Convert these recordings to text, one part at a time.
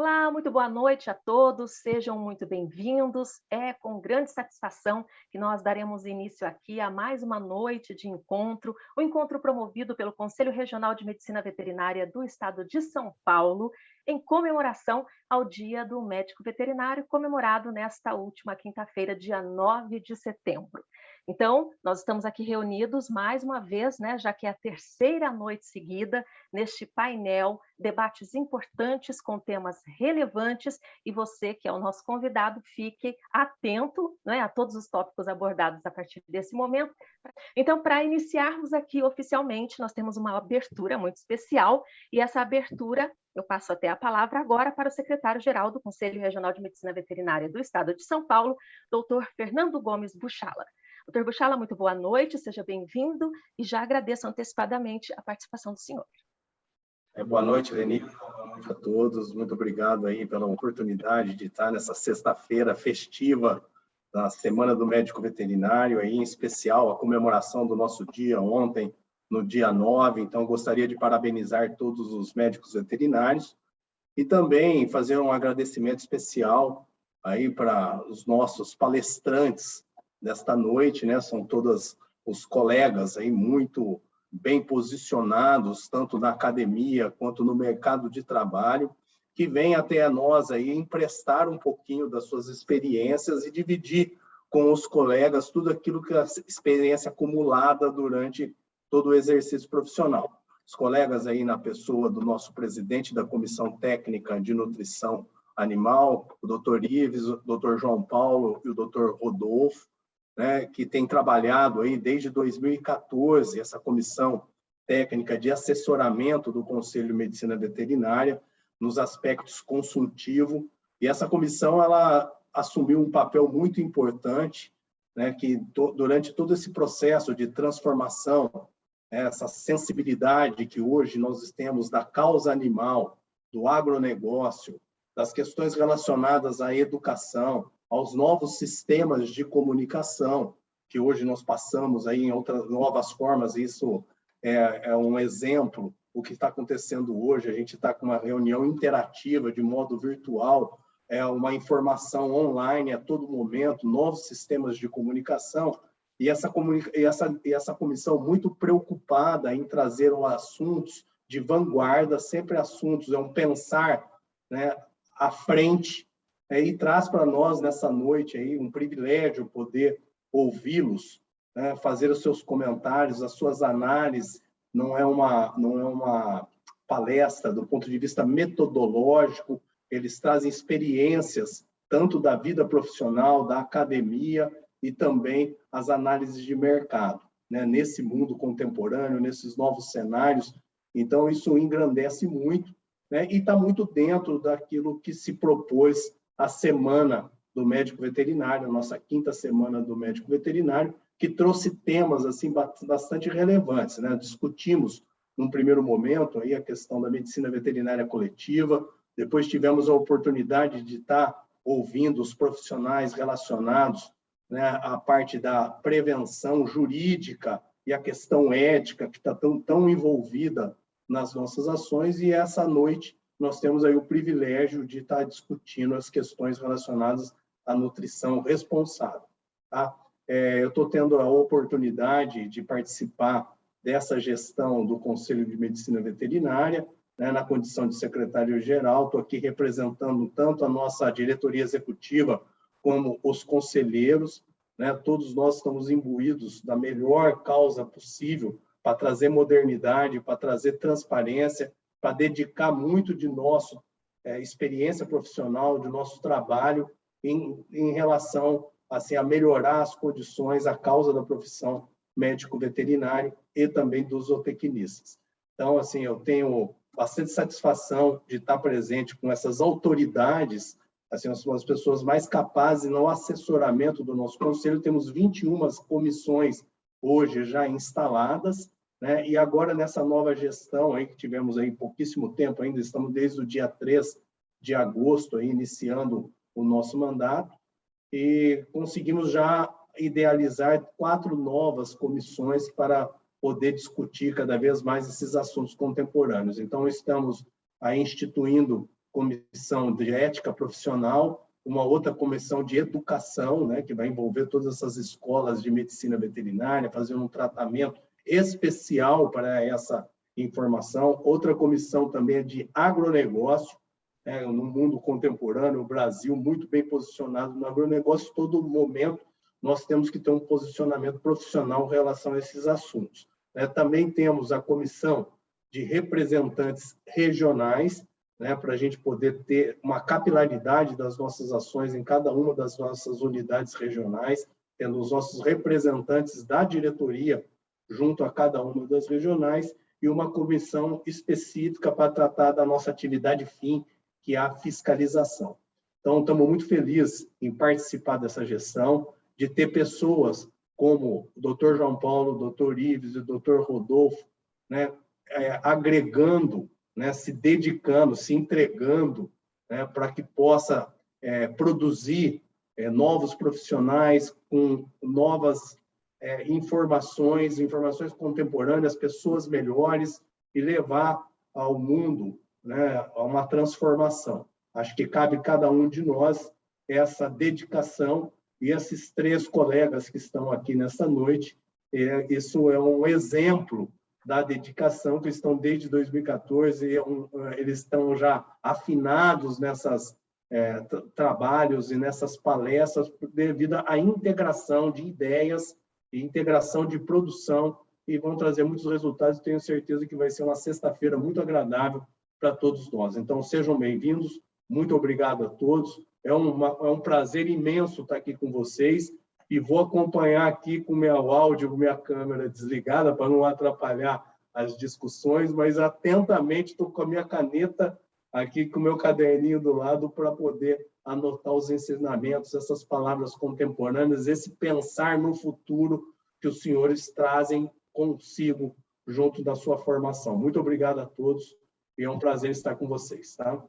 Olá, muito boa noite a todos, sejam muito bem-vindos. É com grande satisfação que nós daremos início aqui a mais uma noite de encontro, o encontro promovido pelo Conselho Regional de Medicina Veterinária do Estado de São Paulo, em comemoração ao Dia do Médico Veterinário, comemorado nesta última quinta-feira, dia 9 de setembro. Então, nós estamos aqui reunidos mais uma vez, né, já que é a terceira noite seguida, neste painel, debates importantes com temas relevantes, e você, que é o nosso convidado, fique atento, né, a todos os tópicos abordados a partir desse momento. Então, para iniciarmos aqui oficialmente, nós temos uma abertura muito especial, e essa abertura, eu passo até a palavra agora para o secretário-geral do Conselho Regional de Medicina Veterinária do Estado de São Paulo, doutor Fernando Gomes Buchala. Doutor Buchala, muito boa noite, seja bem-vindo, e já agradeço antecipadamente a participação do senhor. Boa noite, Lenir. Boa noite a todos. Muito obrigado aí pela oportunidade de estar nessa sexta-feira festiva da Semana do Médico Veterinário, aí, em especial a comemoração do nosso dia ontem, no dia 9. Então, gostaria de parabenizar todos os médicos veterinários e também fazer um agradecimento especial aí para os nossos palestrantes desta noite, né? São todos os colegas aí muito bem posicionados, tanto na academia quanto no mercado de trabalho, que vêm até a nós aí emprestar um pouquinho das suas experiências e dividir com os colegas tudo aquilo que a experiência acumulada durante todo o exercício profissional. Os colegas aí na pessoa do nosso presidente da Comissão Técnica de Nutrição Animal, o Dr. Ives, o Dr. João Paulo e o Dr. Rodolfo, né, que tem trabalhado aí desde 2014, essa comissão técnica de assessoramento do Conselho de Medicina Veterinária, nos aspectos consultivo, e essa comissão ela assumiu um papel muito importante, né, que durante todo esse processo de transformação, essa sensibilidade que hoje nós temos da causa animal, do agronegócio, das questões relacionadas à educação, aos novos sistemas de comunicação, que hoje nós passamos aí em outras novas formas, isso é um exemplo, o que está acontecendo hoje, a gente está com uma reunião interativa de modo virtual, uma informação online a todo momento, novos sistemas de comunicação, e essa comissão muito preocupada em trazer assuntos de vanguarda, sempre assuntos, um pensar, né, à frente, e traz para nós, nessa noite, aí, um privilégio poder ouvi-los, né, fazer os seus comentários, as suas análises. Não é uma palestra do ponto de vista metodológico, eles trazem experiências, tanto da vida profissional, da academia, e também as análises de mercado, né, nesse mundo contemporâneo, nesses novos cenários. Então, isso engrandece muito, né, e está muito dentro daquilo que se propôs a Semana do Médico Veterinário, a nossa quinta Semana do Médico Veterinário, que trouxe temas assim bastante relevantes, né? Discutimos, num primeiro momento, aí a questão da medicina veterinária coletiva, depois tivemos a oportunidade de estar ouvindo os profissionais relacionados, né, à parte da prevenção jurídica e a questão ética, que está tão envolvida nas nossas ações, e essa noite nós temos aí o privilégio de estar discutindo as questões relacionadas à nutrição responsável. Tá? Eu estou tendo a oportunidade de participar dessa gestão do Conselho de Medicina Veterinária, né, na condição de secretário-geral. Estou aqui representando tanto a nossa diretoria executiva como os conselheiros, né? Todos nós estamos imbuídos da melhor causa possível para trazer modernidade, para trazer transparência, para dedicar muito de nossa experiência profissional, de nosso trabalho em relação assim, a melhorar as condições, a causa da profissão médico-veterinário e também dos zootecnistas. Então, assim, eu tenho bastante satisfação de estar presente com essas autoridades, assim, são as pessoas mais capazes no assessoramento do nosso conselho. Temos 21 comissões hoje já instaladas, né? E agora, nessa nova gestão, aí, que tivemos aí pouquíssimo tempo ainda, estamos desde o dia 3 de agosto, aí, iniciando o nosso mandato, e conseguimos já idealizar 4 novas comissões para poder discutir cada vez mais esses assuntos contemporâneos. Então, estamos aí instituindo comissão de ética profissional, uma outra comissão de educação, né, que vai envolver todas essas escolas de medicina veterinária, fazendo um tratamento especial para essa informação. Outra comissão também é de agronegócio, né, no mundo contemporâneo, o Brasil muito bem posicionado no agronegócio, todo momento nós temos que ter um posicionamento profissional em relação a esses assuntos. Também temos a comissão de representantes regionais, né, para a gente poder ter uma capilaridade das nossas ações em cada uma das nossas unidades regionais, tendo os nossos representantes da diretoria junto a cada uma das regionais, e uma comissão específica para tratar da nossa atividade fim, que é a fiscalização. Então, estamos muito felizes em participar dessa gestão, de ter pessoas como o Dr. João Paulo, o Dr. Ives e o Dr. Rodolfo, né, agregando, né, se dedicando, se entregando, né, para que possa produzir novos profissionais com novas informações contemporâneas, pessoas melhores, e levar ao mundo, né, a uma transformação. Acho que cabe a cada um de nós essa dedicação, e esses 3 colegas que estão aqui nessa noite, isso é um exemplo da dedicação, que estão desde 2014, eles estão já afinados nessas trabalhos e nessas palestras, devido à integração de ideias e integração de produção, e vão trazer muitos resultados. Tenho certeza que vai ser uma sexta-feira muito agradável para todos nós. Então, sejam bem-vindos, muito obrigado a todos. É um prazer imenso estar aqui com vocês, e vou acompanhar aqui com meu áudio, com minha câmera desligada, para não atrapalhar as discussões, mas atentamente estou com a minha caneta aqui, com o meu caderninho do lado, para poder anotar os ensinamentos, essas palavras contemporâneas, esse pensar no futuro que os senhores trazem consigo junto da sua formação. Muito obrigado a todos, e é um prazer estar com vocês. Tá?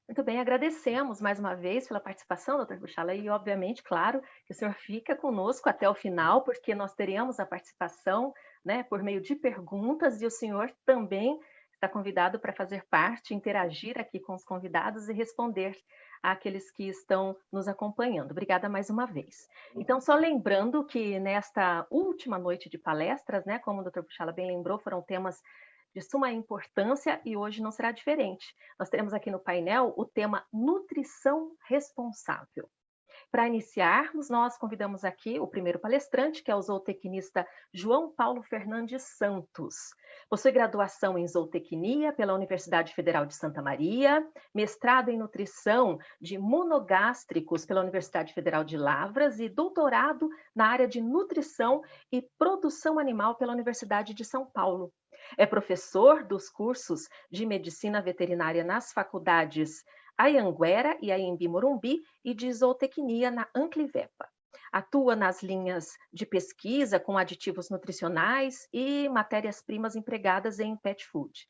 Muito bem, agradecemos mais uma vez pela participação, doutor Buchala, e obviamente, claro, que o senhor fica conosco até o final, porque nós teremos a participação, né, por meio de perguntas, e o senhor também está convidado para fazer parte, interagir aqui com os convidados e responder àqueles que estão nos acompanhando. Obrigada mais uma vez. Então, só lembrando que nesta última noite de palestras, né, como o doutor Buchala bem lembrou, foram temas de suma importância, e hoje não será diferente. Nós teremos aqui no painel o tema nutrição responsável. Para iniciarmos, nós convidamos aqui o primeiro palestrante, que é o zootecnista João Paulo Fernandes Santos. Possui graduação em zootecnia pela Universidade Federal de Santa Maria, mestrado em nutrição de monogástricos pela Universidade Federal de Lavras e doutorado na área de nutrição e produção animal pela Universidade de São Paulo. É professor dos cursos de medicina veterinária nas faculdades Anhanguera e Anhembi Morumbi e de zootecnia na Anclivepa. Atua nas linhas de pesquisa com aditivos nutricionais e matérias-primas empregadas em pet food.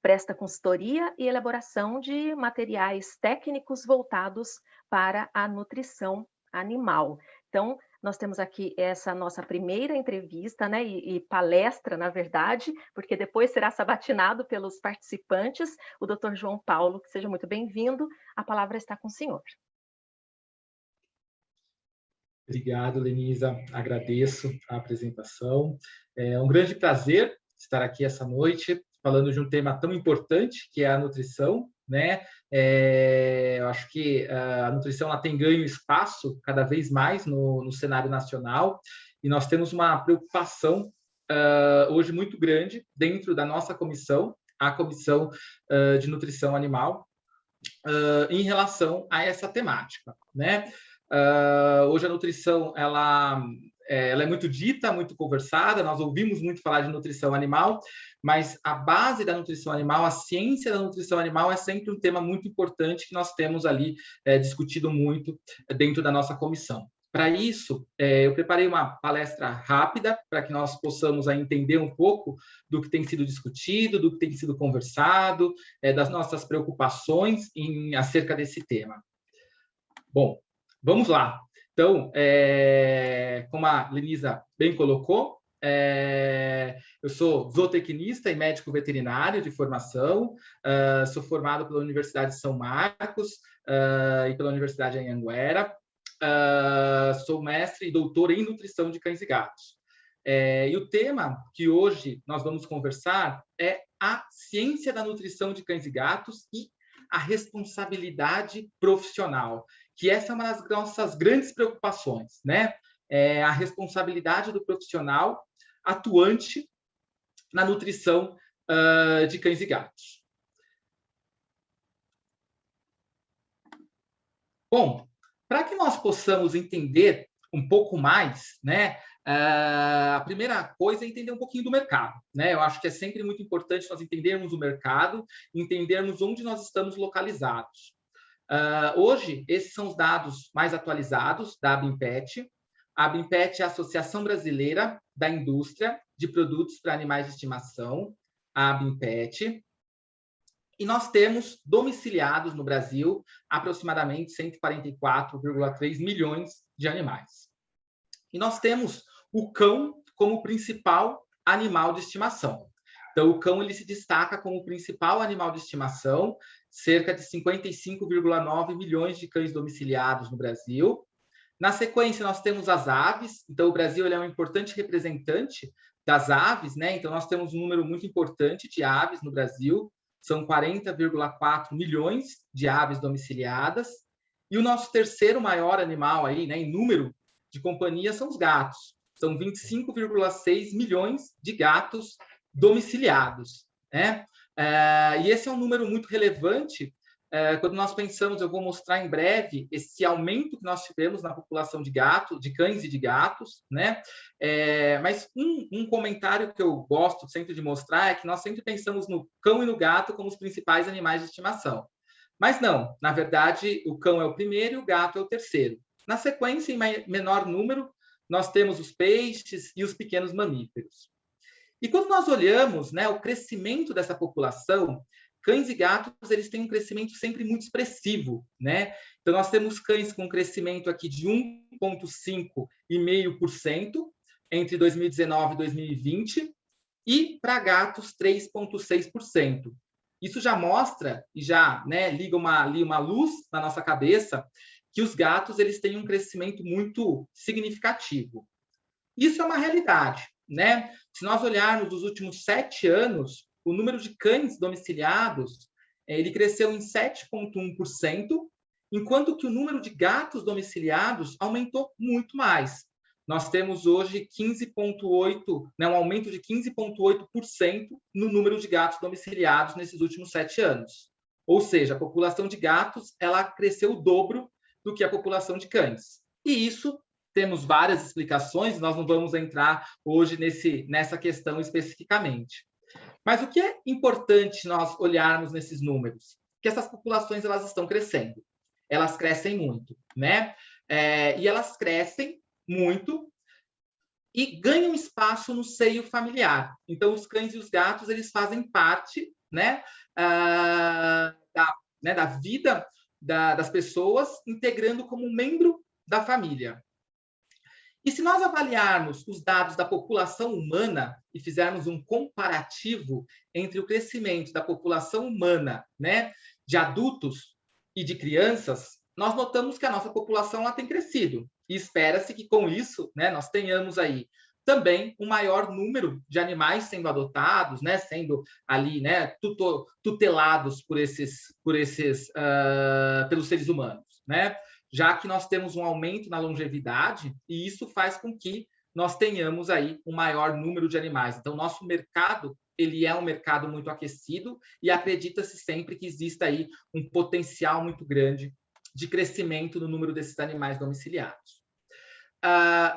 Presta consultoria e elaboração de materiais técnicos voltados para a nutrição animal. Então, nós temos aqui essa nossa primeira entrevista, né, e palestra, na verdade, porque depois será sabatinado pelos participantes, o Dr. João Paulo, que seja muito bem-vindo. A palavra está com o senhor. Obrigado, Lenisa. Agradeço a apresentação. É um grande prazer estar aqui essa noite, falando de um tema tão importante, que é a nutrição, né? Eu acho que a nutrição ela tem ganho espaço cada vez mais no cenário nacional, e nós temos uma preocupação hoje muito grande dentro da nossa comissão, a Comissão de Nutrição Animal, em relação a essa temática, né? Hoje a nutrição ela é muito dita, muito conversada, nós ouvimos muito falar de nutrição animal, mas a base da nutrição animal, a ciência da nutrição animal é sempre um tema muito importante que nós temos ali discutido muito dentro da nossa comissão. Para isso, eu preparei uma palestra rápida para que nós possamos entender um pouco do que tem sido discutido, do que tem sido conversado, das nossas preocupações acerca desse tema. Bom, vamos lá. Então, como a Lenisa bem colocou, Eu sou zootecnista e médico veterinário de formação, sou formado pela Universidade de São Marcos e pela Universidade de Anhanguera, sou mestre e doutor em nutrição de cães e gatos. E o tema que hoje nós vamos conversar é a ciência da nutrição de cães e gatos e a responsabilidade profissional, que essa é uma das nossas grandes preocupações, né? A responsabilidade do profissional atuante na nutrição de cães e gatos. Bom, para que nós possamos entender um pouco mais, né, a primeira coisa é entender um pouquinho do mercado, né? Eu acho que é sempre muito importante nós entendermos o mercado, entendermos onde nós estamos localizados. Hoje, esses são os dados mais atualizados da ABIMPET. A ABIMPET é a Associação Brasileira da Indústria de Produtos para Animais de Estimação, a ABIMPET. E nós temos domiciliados no Brasil aproximadamente 144,3 milhões de animais. E nós temos o cão como principal animal de estimação. Então, o cão ele se destaca como o principal animal de estimação, cerca de 55,9 milhões de cães domiciliados no Brasil. Na sequência, nós temos as aves. Então, o Brasil ele é um importante representante das aves, né? Então, nós temos um número muito importante de aves no Brasil. São 40,4 milhões de aves domiciliadas. E o nosso terceiro maior animal aí, né, em número de companhia são os gatos. São 25,6 milhões de gatos domiciliados, né? E esse é um número muito relevante quando nós pensamos, eu vou mostrar em breve esse aumento que nós tivemos na população de gatos, de cães e de gatos, né? Mas um comentário que eu gosto sempre de mostrar é que nós sempre pensamos no cão e no gato como os principais animais de estimação. Mas não, na verdade, o cão é o primeiro e o gato é o terceiro. Na sequência, em menor número, nós temos os peixes e os pequenos mamíferos. E quando nós olhamos, né, o crescimento dessa população, cães e gatos eles têm um crescimento sempre muito expressivo, né? Então, nós temos cães com crescimento aqui de 1,5% entre 2019 e 2020, e para gatos, 3,6%. Isso já mostra e já, né, liga uma luz na nossa cabeça que os gatos eles têm um crescimento muito significativo. Isso é uma realidade, né? Se nós olharmos os últimos 7 anos, o número de cães domiciliados ele cresceu em 7,1%, enquanto que o número de gatos domiciliados aumentou muito mais. Nós temos hoje 15,8%, né, um aumento de 15,8% no número de gatos domiciliados nesses últimos 7 anos. Ou seja, a população de gatos ela cresceu o dobro do que a população de cães. E isso temos várias explicações, nós não vamos entrar hoje nessa questão especificamente. Mas o que é importante nós olharmos nesses números? Que essas populações elas estão crescendo. Elas crescem muito, né? E elas crescem muito e ganham espaço no seio familiar. Então, os cães e os gatos eles fazem parte, né, da vida das pessoas, integrando como um membro da família. E se nós avaliarmos os dados da população humana e fizermos um comparativo entre o crescimento da população humana, né, de adultos e de crianças, nós notamos que a nossa população ela tem crescido. E espera-se que com isso, né, nós tenhamos aí também um maior número de animais sendo adotados, né, sendo ali, né, tutelados pelos seres humanos, né? Já que nós temos um aumento na longevidade e isso faz com que nós tenhamos aí um maior número de animais. Então, nosso mercado ele é um mercado muito aquecido e acredita-se sempre que exista aí um potencial muito grande de crescimento no número desses animais domiciliados.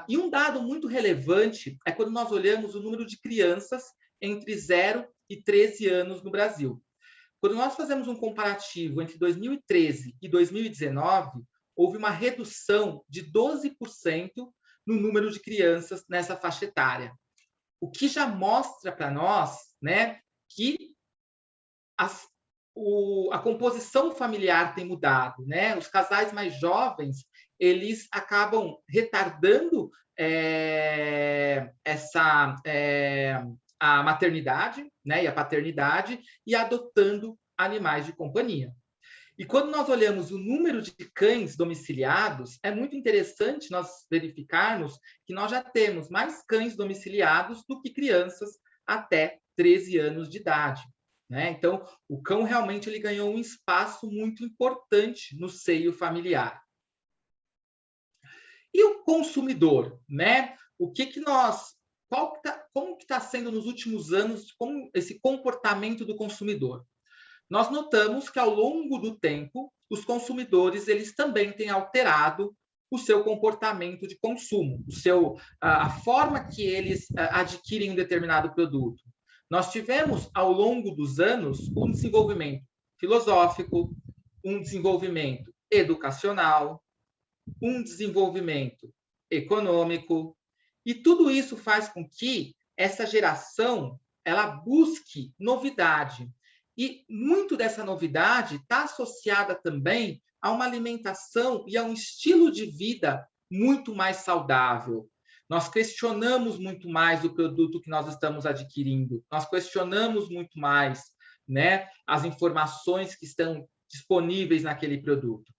E um dado muito relevante é quando nós olhamos o número de crianças entre 0 e 13 anos no Brasil. Quando nós fazemos um comparativo entre 2013 e 2019, houve uma redução de 12% no número de crianças nessa faixa etária. O que já mostra para nós, né, que a composição familiar tem mudado, né? Os casais mais jovens, eles acabam retardando a maternidade, né, e a paternidade, e adotando animais de companhia. E quando nós olhamos o número de cães domiciliados, é muito interessante nós verificarmos que nós já temos mais cães domiciliados do que crianças até 13 anos de idade, né? Então, o cão realmente ele ganhou um espaço muito importante no seio familiar. E o consumidor, né? Como que está sendo nos últimos anos como esse comportamento do consumidor? Nós notamos que, ao longo do tempo, os consumidores eles também têm alterado o seu comportamento de consumo, a forma que eles adquirem um determinado produto. Nós tivemos, ao longo dos anos, um desenvolvimento filosófico, um desenvolvimento educacional, um desenvolvimento econômico, e tudo isso faz com que essa geração ela busque novidade. E muito dessa novidade está associada também a uma alimentação e a um estilo de vida muito mais saudável. Nós questionamos muito mais o produto que nós estamos adquirindo, nós questionamos muito mais, né, as informações que estão disponíveis naquele produto.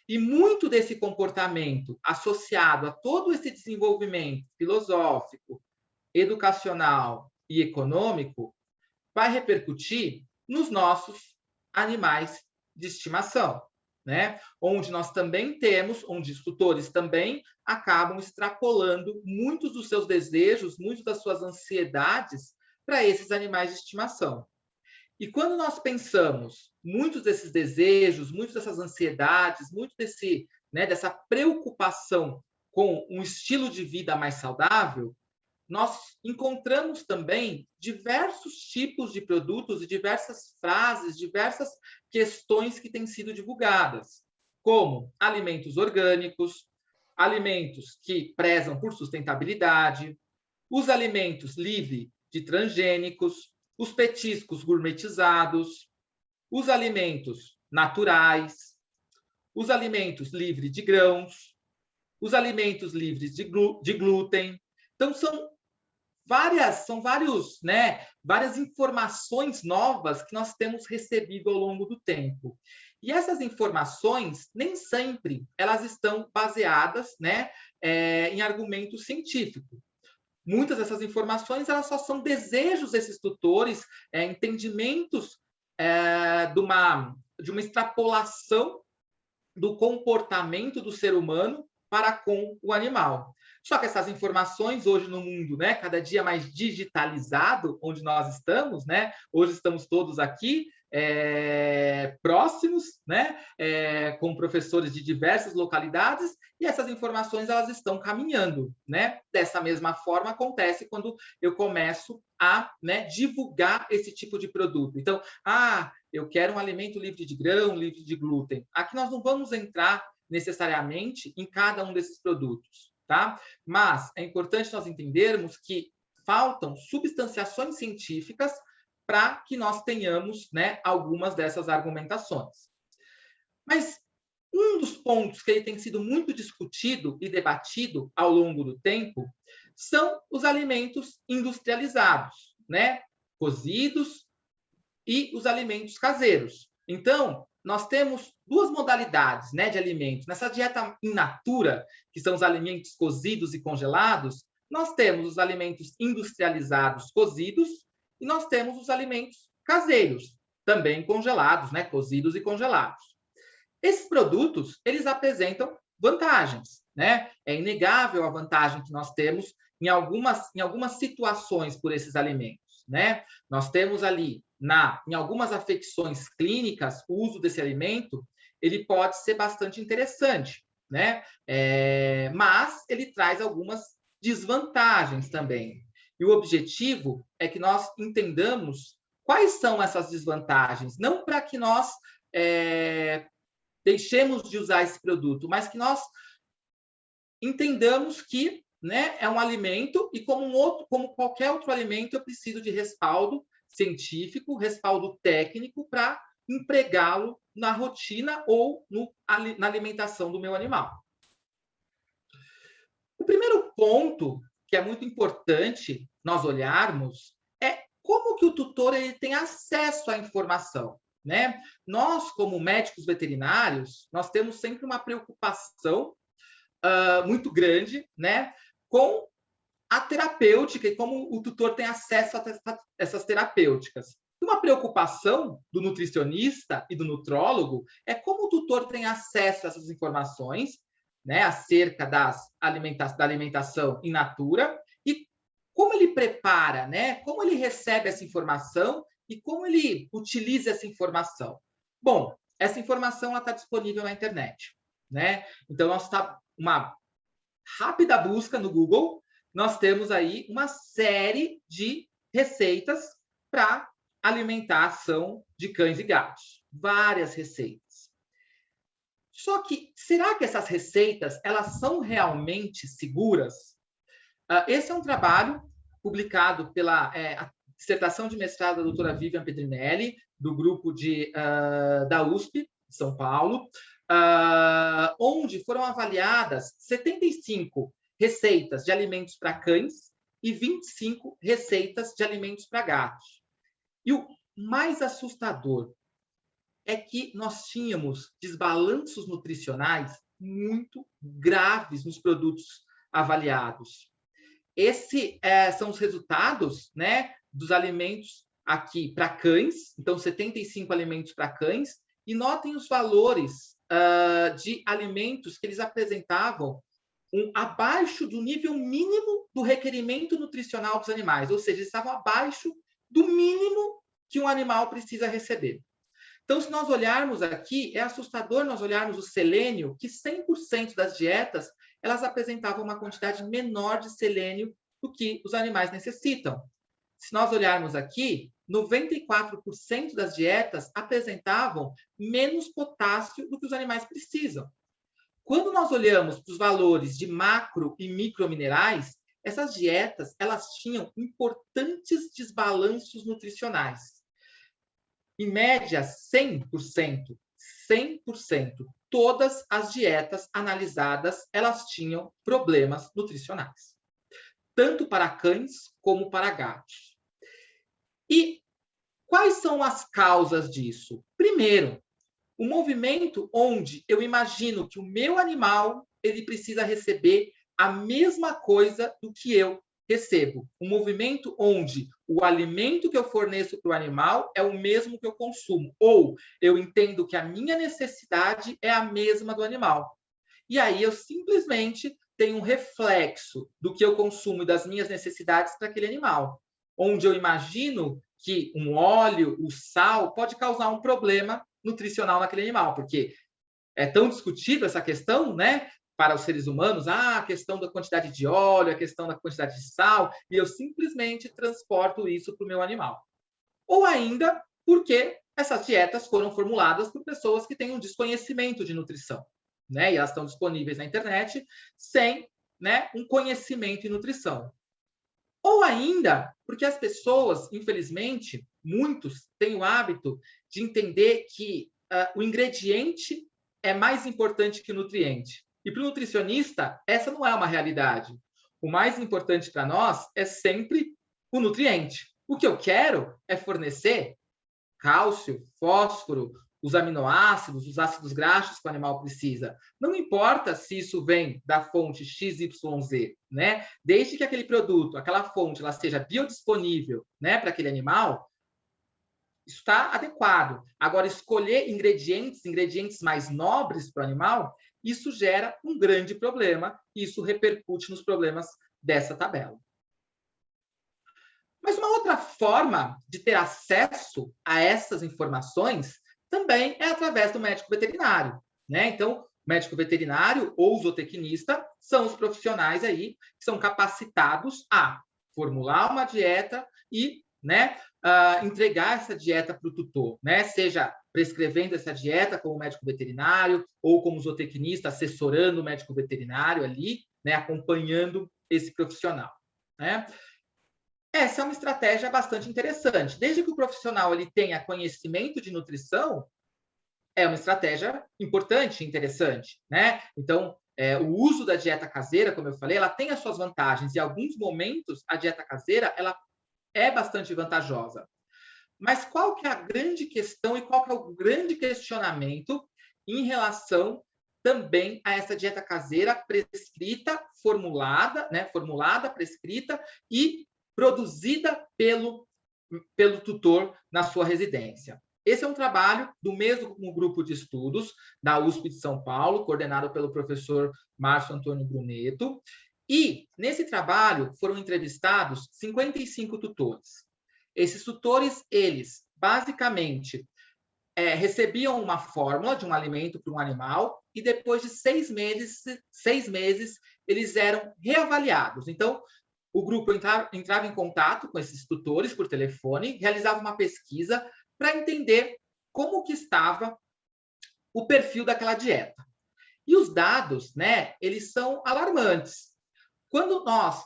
E muito desse comportamento associado a todo esse desenvolvimento filosófico, educacional e econômico vai repercutir nos nossos animais de estimação, né? Onde nós também temos, onde os tutores também acabam extrapolando muitos dos seus desejos, muitas das suas ansiedades para esses animais de estimação. E quando nós pensamos muitos desses desejos, muitas dessas ansiedades, muito dessa preocupação com um estilo de vida mais saudável, nós encontramos também diversos tipos de produtos e diversas frases, diversas questões que têm sido divulgadas, como alimentos orgânicos, alimentos que prezam por sustentabilidade, os alimentos livres de transgênicos, os petiscos gourmetizados, os alimentos naturais, os alimentos livres de grãos, os alimentos livres de glúten. Então, são várias informações novas que nós temos recebido ao longo do tempo. E essas informações, nem sempre elas estão baseadas, né, em argumento científico. Muitas dessas informações elas só são desejos desses tutores, entendimentos de uma extrapolação do comportamento do ser humano para com o animal. Só que essas informações hoje no mundo, né, cada dia mais digitalizado, onde nós estamos, né, hoje estamos todos aqui próximos, né, com professores de diversas localidades, e essas informações elas estão caminhando, né? Dessa mesma forma acontece quando eu começo a, né, divulgar esse tipo de produto. Então, eu quero um alimento livre de grão, livre de glúten. Aqui nós não vamos entrar necessariamente em cada um desses produtos, tá? Mas é importante nós entendermos que faltam substanciações científicas para que nós tenhamos, né, algumas dessas argumentações. Mas um dos pontos que ele tem sido muito discutido e debatido ao longo do tempo são os alimentos industrializados, né, cozidos, e os alimentos caseiros. Então, nós temos duas modalidades, né, de alimentos. Nessa dieta in natura, que são os alimentos cozidos e congelados, nós temos os alimentos industrializados cozidos e nós temos os alimentos caseiros, também congelados, né, cozidos e congelados. Esses produtos, eles apresentam vantagens, né? É inegável a vantagem que nós temos em algumas situações por esses alimentos, né? Nós temos ali, em algumas afecções clínicas, o uso desse alimento, ele pode ser bastante interessante, né? Mas ele traz algumas desvantagens também. E o objetivo é que nós entendamos quais são essas desvantagens, não para que nós deixemos de usar esse produto, mas que nós entendamos que, né, é um alimento e como qualquer outro alimento, eu preciso de respaldo científico, respaldo técnico para empregá-lo na rotina ou na alimentação do meu animal. O primeiro ponto que é muito importante nós olharmos é como que o tutor ele tem acesso à informação, né? Nós, como médicos veterinários, nós temos sempre uma preocupação muito grande, né, com a terapêutica e como o tutor tem acesso a essas terapêuticas. Uma preocupação do nutricionista e do nutrólogo é como o tutor tem acesso a essas informações, né, acerca da alimentação in natura e como ele prepara, né, como ele recebe essa informação e como ele utiliza essa informação. Bom, essa informação está disponível na internet, né? Então, nós está uma rápida busca no Google, nós temos aí uma série de receitas para alimentação de cães e gatos. Várias receitas. Só que, será que essas receitas elas são realmente seguras? Esse é um trabalho publicado pela a dissertação de mestrado da doutora Vivian Pedrinelli, do grupo da USP, de São Paulo, onde foram avaliadas 75 receitas de alimentos para cães e 25 receitas de alimentos para gatos. E o mais assustador é que nós tínhamos desbalanços nutricionais muito graves nos produtos avaliados. Esses são os resultados, né, dos alimentos aqui para cães, então 75 alimentos para cães, e notem os valores de alimentos que eles apresentavam abaixo do nível mínimo do requerimento nutricional dos animais, ou seja, eles estavam abaixo do mínimo que um animal precisa receber. Então, se nós olharmos aqui, é assustador nós olharmos o selênio, que 100% das dietas, elas apresentavam uma quantidade menor de selênio do que os animais necessitam. Se nós olharmos aqui, 94% das dietas apresentavam menos potássio do que os animais precisam. Quando nós olhamos para os valores de macro e microminerais, essas dietas elas tinham importantes desbalanços nutricionais. Em média, 100%, todas as dietas analisadas, elas tinham problemas nutricionais, tanto para cães como para gatos. E quais são as causas disso? Primeiro, o movimento onde eu imagino que o meu animal ele precisa receber a mesma coisa do que eu recebo. Um movimento onde o alimento que eu forneço para o animal é o mesmo que eu consumo. Ou eu entendo que a minha necessidade é a mesma do animal. E aí eu simplesmente tenho um reflexo do que eu consumo e das minhas necessidades para aquele animal. Onde eu imagino que um óleo, o sal, pode causar um problema nutricional naquele animal. Porque é tão discutível essa questão, né? Para os seres humanos, a questão da quantidade de óleo, a questão da quantidade de sal, e eu simplesmente transporto isso para o meu animal. Ou ainda, porque essas dietas foram formuladas por pessoas que têm um desconhecimento de nutrição, né? E elas estão disponíveis na internet sem, né, um conhecimento em nutrição. Ou ainda, porque as pessoas, infelizmente, muitos têm o hábito de entender que o ingrediente é mais importante que o nutriente. E para o nutricionista, essa não é uma realidade. O mais importante para nós é sempre o nutriente. O que eu quero é fornecer cálcio, fósforo, os aminoácidos, os ácidos graxos que o animal precisa. Não importa se isso vem da fonte XYZ, né? Desde que aquele produto, aquela fonte, ela seja biodisponível, né, para aquele animal, isso está adequado. Agora, escolher ingredientes mais nobres para o animal, isso gera um grande problema e isso repercute nos problemas dessa tabela. Mas uma outra forma de ter acesso a essas informações também é através do médico veterinário, né? Então, o médico veterinário ou zootecnista são os profissionais aí que são capacitados a formular uma dieta e, né, entregar essa dieta para o tutor, né? Seja prescrevendo essa dieta como médico veterinário ou como zootecnista, assessorando o médico veterinário ali, né? Acompanhando esse profissional, né? Essa é uma estratégia bastante interessante. Desde que o profissional ele tenha conhecimento de nutrição, é uma estratégia importante, interessante, né? Então, o uso da dieta caseira, como eu falei, ela tem as suas vantagens. E em alguns momentos, a dieta caseira ela é bastante vantajosa. Mas qual que é a grande questão e qual que é o grande questionamento em relação também a essa dieta caseira prescrita, formulada, prescrita e produzida pelo tutor na sua residência? Esse é um trabalho do mesmo grupo de estudos da USP de São Paulo, coordenado pelo professor Márcio Antônio Bruneto. E, nesse trabalho, foram entrevistados 55 tutores. Esses tutores, eles, basicamente, recebiam uma fórmula de um alimento para um animal e, depois de 6 meses, eles eram reavaliados. Então, o grupo entrava em contato com esses tutores por telefone, realizava uma pesquisa para entender como que estava o perfil daquela dieta. E os dados, eles são alarmantes. Quando nós,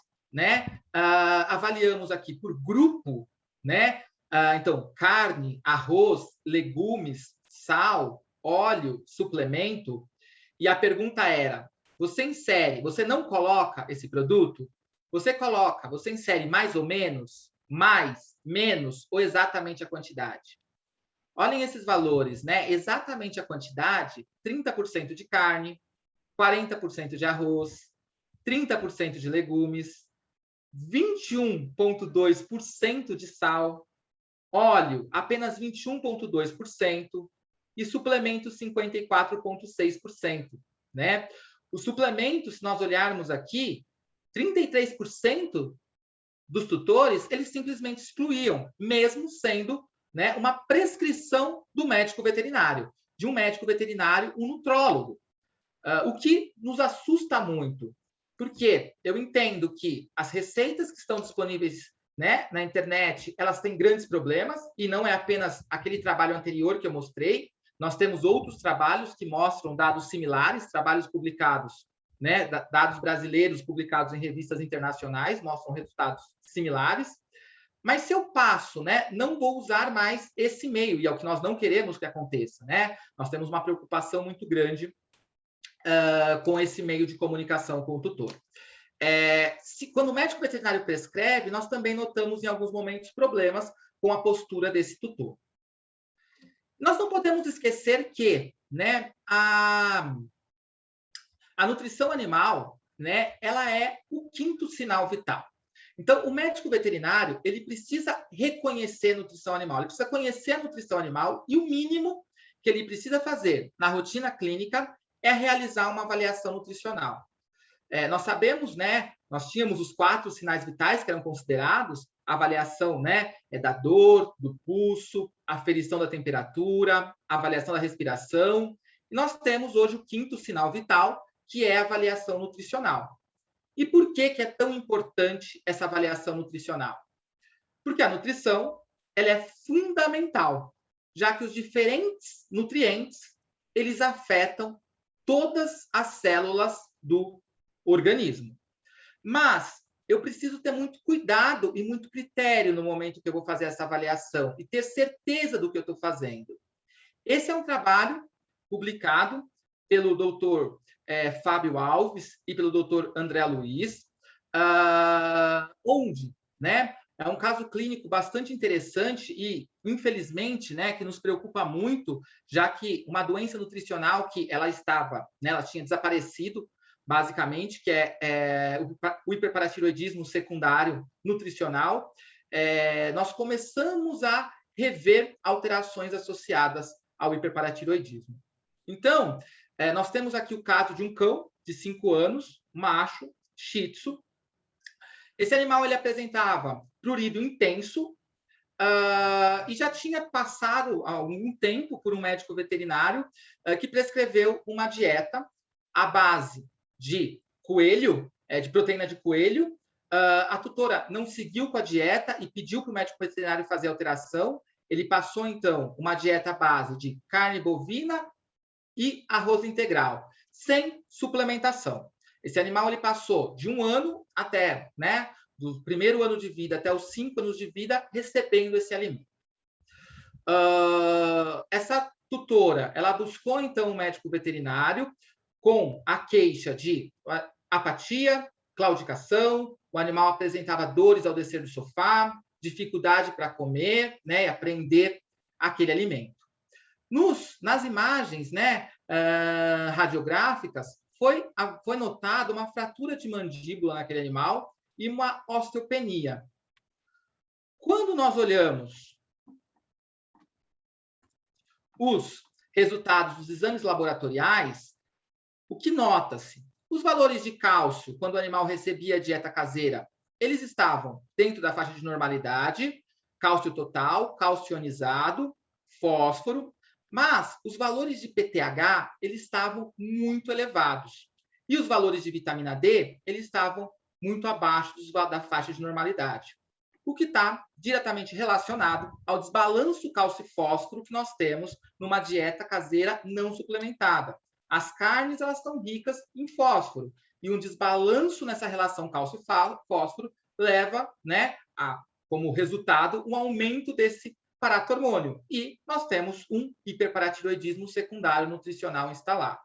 avaliamos aqui por grupo, então, carne, arroz, legumes, sal, óleo, suplemento, e a pergunta era, você não coloca esse produto? Você insere mais ou menos, mais, menos ou exatamente a quantidade? Olhem esses valores, exatamente a quantidade, 30% de carne, 40% de arroz, 30% de legumes, 21,2% de sal, óleo apenas 21,2% e suplemento 54,6%. Os suplementos, se nós olharmos aqui, 33% dos tutores, eles simplesmente excluíam, mesmo sendo uma prescrição do médico veterinário, de um médico veterinário, um nutrólogo. O que nos assusta muito, porque eu entendo que as receitas que estão disponíveis na internet, elas têm grandes problemas, e não é apenas aquele trabalho anterior que eu mostrei, nós temos outros trabalhos que mostram dados similares, trabalhos publicados, dados brasileiros publicados em revistas internacionais, mostram resultados similares. Mas se eu passo, não vou usar mais esse meio, e é o que nós não queremos que aconteça. Nós temos uma preocupação muito grande com esse meio de comunicação com o tutor. Quando o médico veterinário prescreve, nós também notamos em alguns momentos problemas com a postura desse tutor. Nós não podemos esquecer que a nutrição animal, ela é o 5º sinal vital. Então, o médico veterinário, ele precisa reconhecer a nutrição animal, ele precisa conhecer a nutrição animal, e o mínimo que ele precisa fazer na rotina clínica é realizar uma avaliação nutricional. Nós sabemos, nós tínhamos os 4 sinais vitais que eram considerados, a avaliação da dor, do pulso, a aferição da temperatura, a avaliação da respiração, e nós temos hoje o 5º sinal vital, que é a avaliação nutricional. E por que é tão importante essa avaliação nutricional? Porque a nutrição ela é fundamental, já que os diferentes nutrientes eles afetam todas as células do organismo. Mas eu preciso ter muito cuidado e muito critério no momento que eu vou fazer essa avaliação e ter certeza do que eu estou fazendo. Esse é um trabalho publicado pelo doutor Fábio Alves e pelo doutor André Luiz, onde é um caso clínico bastante interessante e, infelizmente, que nos preocupa muito, já que uma doença nutricional que ela tinha desaparecido, basicamente, que é o hiperparatiroidismo secundário nutricional, nós começamos a rever alterações associadas ao hiperparatiroidismo. Então, nós temos aqui o caso de um cão de 5 anos, macho, shih tzu. Esse animal ele apresentava prurido intenso e já tinha passado algum tempo por um médico veterinário que prescreveu uma dieta à base de coelho, de proteína de coelho. A tutora não seguiu com a dieta e pediu para o médico veterinário fazer alteração. Ele passou, então, uma dieta à base de carne bovina e arroz integral, sem suplementação. Esse animal ele passou de 1 ano até, do primeiro ano de vida até os 5 anos de vida, recebendo esse alimento. Essa tutora, ela buscou, então, um médico veterinário, com a queixa de apatia, claudicação, o animal apresentava dores ao descer do sofá, dificuldade para comer, né, e aprender aquele alimento. Nas imagens, né, radiográficas, foi notada uma fratura de mandíbula naquele animal e uma osteopenia. Quando nós olhamos os resultados dos exames laboratoriais, o que nota-se? Os valores de cálcio, quando o animal recebia a dieta caseira, eles estavam dentro da faixa de normalidade, cálcio total, cálcio ionizado, fósforo, mas os valores de PTH, eles estavam muito elevados. E os valores de vitamina D, eles estavam muito abaixo da faixa de normalidade. O que está diretamente relacionado ao desbalanço cálcio-fósforo que nós temos numa dieta caseira não suplementada. As carnes, elas estão ricas em fósforo, e um desbalanço nessa relação cálcio-fósforo leva, né, como resultado, um aumento desse paratormônio, e nós temos um hiperparatiroidismo secundário nutricional instalado.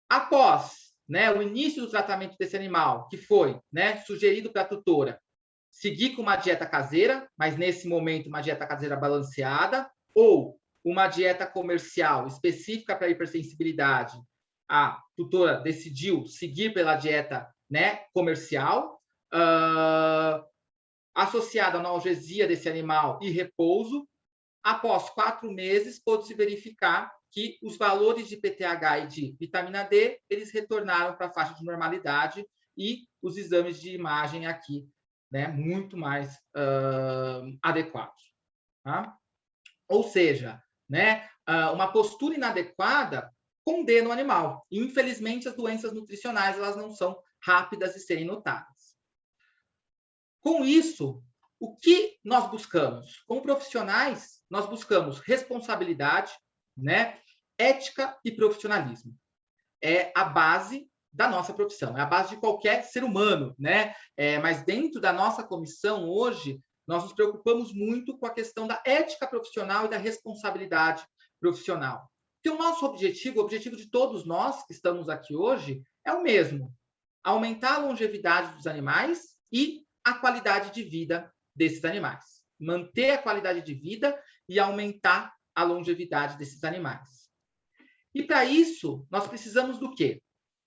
Após, né, o início do tratamento desse animal, que foi, né, sugerido para a tutora, seguir com uma dieta caseira, mas nesse momento uma dieta caseira balanceada, ou uma dieta comercial específica para hipersensibilidade, a tutora decidiu seguir pela dieta, né, comercial, associada à analgesia desse animal e repouso. Após 4 meses, pôde-se verificar que os valores de PTH e de vitamina D, eles retornaram para a faixa de normalidade, e os exames de imagem aqui, né, muito mais adequados. Tá? Ou seja, né, uma postura inadequada condena o animal. E, infelizmente, as doenças nutricionais, elas não são rápidas de serem notadas. Com isso, o que nós buscamos? Como profissionais, nós buscamos responsabilidade, né, ética e profissionalismo. É a base da nossa profissão, é a base de qualquer ser humano, né? Mas dentro da nossa comissão hoje, nós nos preocupamos muito com a questão da ética profissional e da responsabilidade profissional. Porque o nosso objetivo, o objetivo de todos nós que estamos aqui hoje, é o mesmo: aumentar a longevidade dos animais e a qualidade de vida desses animais. Manter a qualidade de vida e aumentar a longevidade desses animais. E para isso, nós precisamos do quê?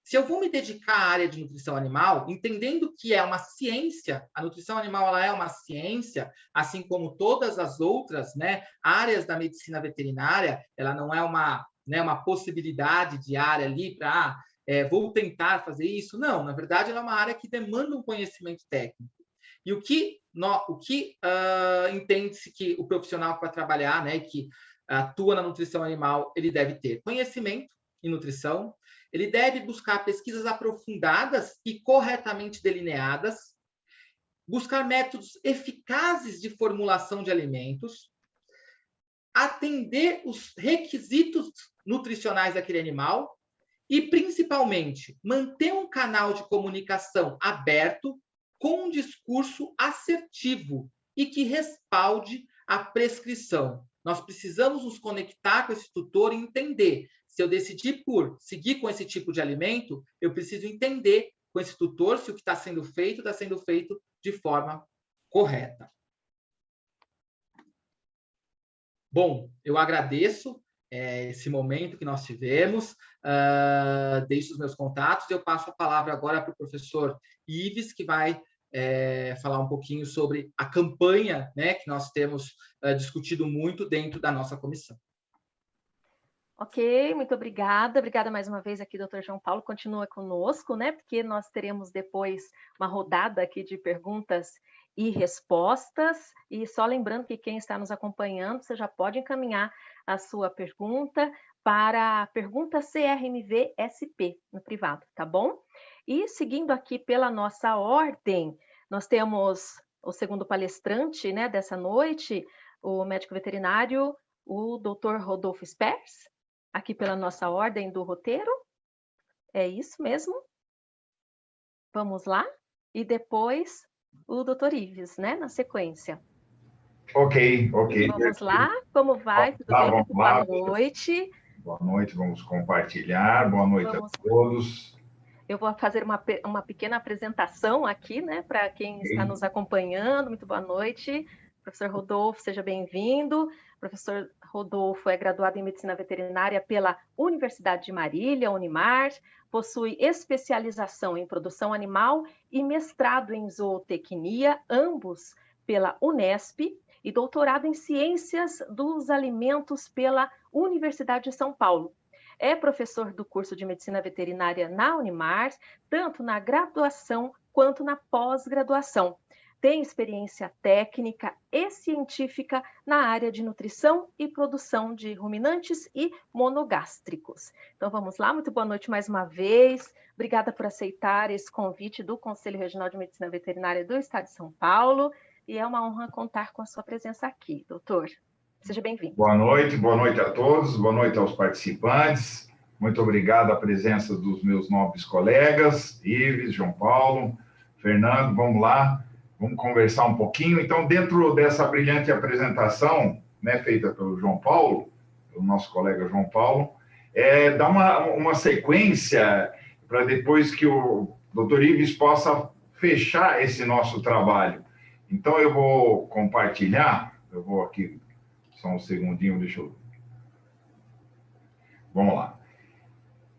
Se eu vou me dedicar à área de nutrição animal, entendendo que é uma ciência, a nutrição animal ela é uma ciência, assim como todas as outras, né, áreas da medicina veterinária, ela não é uma possibilidade de área ali para vou tentar fazer isso. Não, na verdade, ela é uma área que demanda um conhecimento técnico. E o que entende-se que o profissional para trabalhar, né, que atua na nutrição animal, ele deve ter conhecimento em nutrição, ele deve buscar pesquisas aprofundadas e corretamente delineadas, buscar métodos eficazes de formulação de alimentos, atender os requisitos nutricionais daquele animal e, principalmente, manter um canal de comunicação aberto com um discurso assertivo e que respalde a prescrição. Nós precisamos nos conectar com esse tutor e entender. Se eu decidir por seguir com esse tipo de alimento, eu preciso entender com esse tutor se o que está sendo feito de forma correta. Bom, eu agradeço esse momento que nós tivemos, deixo os meus contatos e eu passo a palavra agora para o professor Ives, que vai falar um pouquinho sobre a campanha, né, que nós temos discutido muito dentro da nossa comissão. Ok, muito obrigada. Obrigada mais uma vez aqui, doutor João Paulo. Continua conosco, né? Porque nós teremos depois uma rodada aqui de perguntas e respostas. E só lembrando que quem está nos acompanhando, você já pode encaminhar a sua pergunta para a pergunta CRMV-SP no privado, tá bom? E seguindo aqui pela nossa ordem, nós temos o segundo palestrante, né, dessa noite, o médico veterinário, o Dr. Rodolfo Spers, aqui pela nossa ordem do roteiro. É isso mesmo? Vamos lá? E depois o Dr. Ives, né, na sequência. Ok. Vamos lá? Como vai? Tudo bem? Boa noite. Boa noite, vamos compartilhar. Boa noite a todos. Eu vou fazer uma pequena apresentação aqui, né, para quem está nos acompanhando. Muito boa noite. Professor Rodolfo, seja bem-vindo. Professor Rodolfo é graduado em Medicina Veterinária pela Universidade de Marília, Unimar, possui especialização em produção animal e mestrado em zootecnia, ambos pela Unesp, e doutorado em Ciências dos Alimentos pela Universidade de São Paulo. É professor do curso de Medicina Veterinária na Unimar, tanto na graduação quanto na pós-graduação. Tem experiência técnica e científica na área de nutrição e produção de ruminantes e monogástricos. Então vamos lá, muito boa noite mais uma vez. Obrigada por aceitar esse convite do Conselho Regional de Medicina Veterinária do Estado de São Paulo. E é uma honra contar com a sua presença aqui, doutor. Seja bem-vindo. Boa noite a todos, boa noite aos participantes. Muito obrigado à presença dos meus nobres colegas, Ives, João Paulo, Fernando, vamos lá, vamos conversar um pouquinho. Então, dentro dessa brilhante apresentação, né, feita pelo João Paulo, o nosso colega João Paulo, dá uma sequência para depois que o doutor Ives possa fechar esse nosso trabalho. Então, eu vou compartilhar, eu vou aqui, só um segundinho, deixa eu... Vamos lá.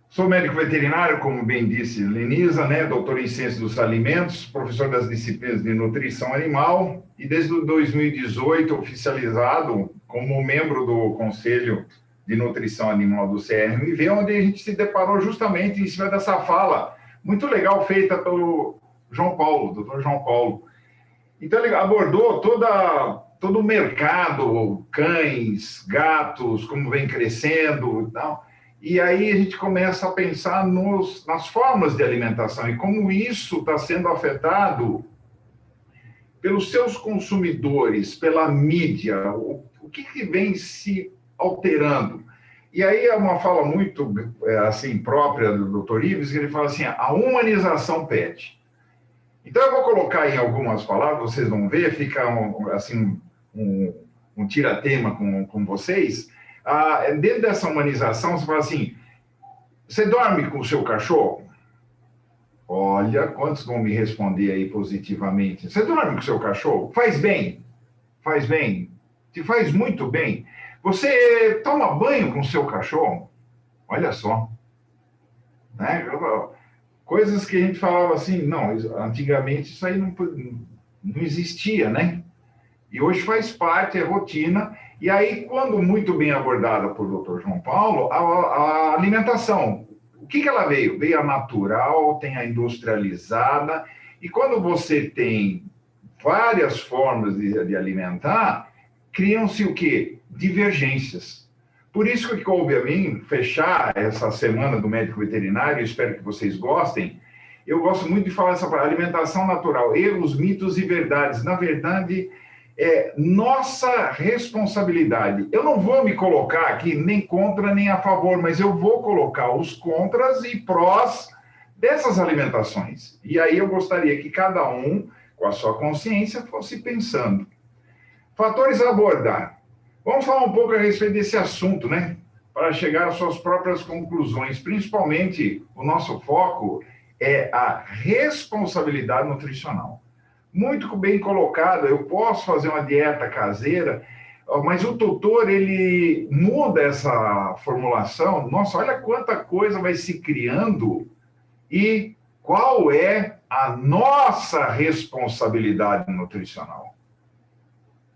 Sou médico veterinário, como bem disse Lenisa, né? Doutor em Ciências dos Alimentos, professor das disciplinas de Nutrição Animal e desde 2018 oficializado como membro do Conselho de Nutrição Animal do CRMV, onde a gente se deparou justamente em cima dessa fala muito legal feita pelo João Paulo, doutor João Paulo. Então, ele abordou todo o mercado, cães, gatos, como vem crescendo e tal. E aí a gente começa a pensar nas formas de alimentação e como isso está sendo afetado pelos seus consumidores, pela mídia, o que vem se alterando. E aí é uma fala muito assim, própria do Dr. Ives, que ele fala assim, a humanização pet. Então, eu vou colocar em algumas palavras, vocês vão ver, fica assim, um tira-tema com vocês. Dentro dessa humanização, você fala assim, você dorme com o seu cachorro? Olha, quantos vão me responder aí positivamente? Você dorme com o seu cachorro? Faz bem, te faz muito bem. Você toma banho com o seu cachorro? Olha só, né? Coisas que a gente falava assim, não, antigamente isso aí não existia, né? E hoje faz parte, é rotina. E aí, quando muito bem abordada por Dr. João Paulo, a alimentação, o que ela veio? Veio a natural, tem a industrializada. E quando você tem várias formas de alimentar, criam-se o quê? Divergências. Por isso que coube a mim fechar essa semana do médico veterinário, espero que vocês gostem. Eu gosto muito de falar essa alimentação natural, erros, mitos e verdades. Na verdade, é nossa responsabilidade. Eu não vou me colocar aqui nem contra nem a favor, mas eu vou colocar os contras e prós dessas alimentações. E aí eu gostaria que cada um, com a sua consciência, fosse pensando. Fatores a abordar. Vamos falar um pouco a respeito desse assunto, né? Para chegar às suas próprias conclusões. Principalmente, o nosso foco é a responsabilidade nutricional. Muito bem colocado, eu posso fazer uma dieta caseira, mas o tutor, ele muda essa formulação. Nossa, olha quanta coisa vai se criando e qual é a nossa responsabilidade nutricional.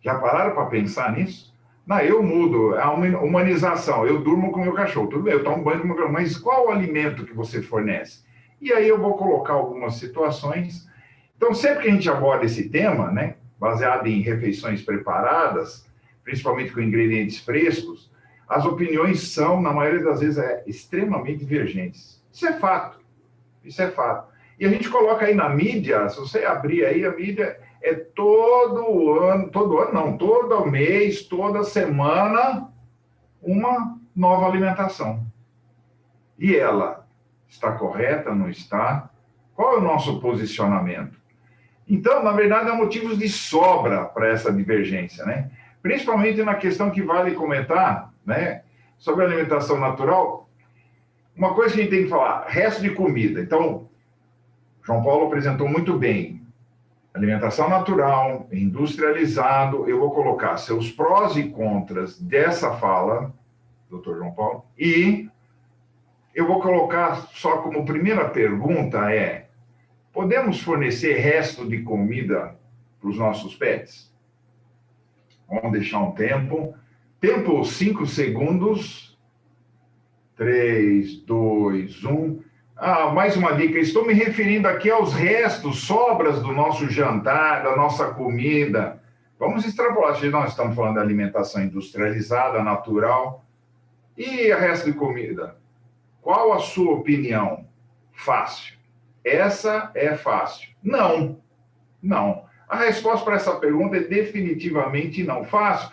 Já pararam para pensar nisso? Não, eu mudo, é uma humanização. Eu durmo com o meu cachorro, tudo bem, eu tomo banho com o meu cachorro, mas qual o alimento que você fornece? E aí eu vou colocar algumas situações. Então, sempre que a gente aborda esse tema, né, baseado em refeições preparadas, principalmente com ingredientes frescos, as opiniões são, na maioria das vezes, extremamente divergentes. Isso é fato. E a gente coloca aí na mídia, se você abrir aí, a mídia é todo mês, toda semana, uma nova alimentação. E ela está correta, não está? Qual é o nosso posicionamento? Então, na verdade, há motivos de sobra para essa divergência, né? Principalmente na questão que vale comentar, né? sobre alimentação natural, uma coisa que a gente tem que falar, resto de comida. Então, João Paulo apresentou muito bem. Alimentação natural, industrializado, eu vou colocar seus prós e contras dessa fala, doutor João Paulo, e eu vou colocar só como primeira pergunta podemos fornecer resto de comida para os nossos pets? Vamos deixar um tempo. Tempo 5 segundos. 3, 2, 1. Mais uma dica. Estou me referindo aqui aos restos, sobras do nosso jantar, da nossa comida. Vamos extrapolar. Se nós estamos falando de alimentação industrializada, natural. E o resto de comida? Qual a sua opinião? Fácil. Essa é fácil. Não. Não. A resposta para essa pergunta é definitivamente não. Fácil.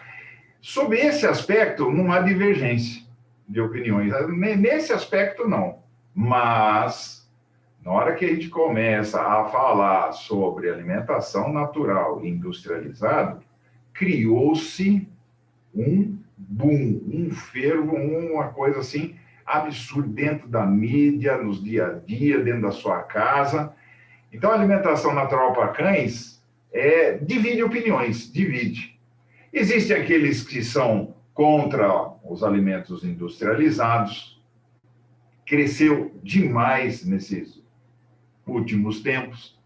Sobre esse aspecto, não há divergência de opiniões. Nesse aspecto, não. Mas, na hora que a gente começa a falar sobre alimentação natural e industrializada, criou-se um boom, um fervo, uma coisa assim absurda dentro da mídia, nos dia a dia, dentro da sua casa. Então, a alimentação natural para cães divide opiniões, divide. Existem aqueles que são contra os alimentos industrializados, cresceu demais nesses últimos tempos.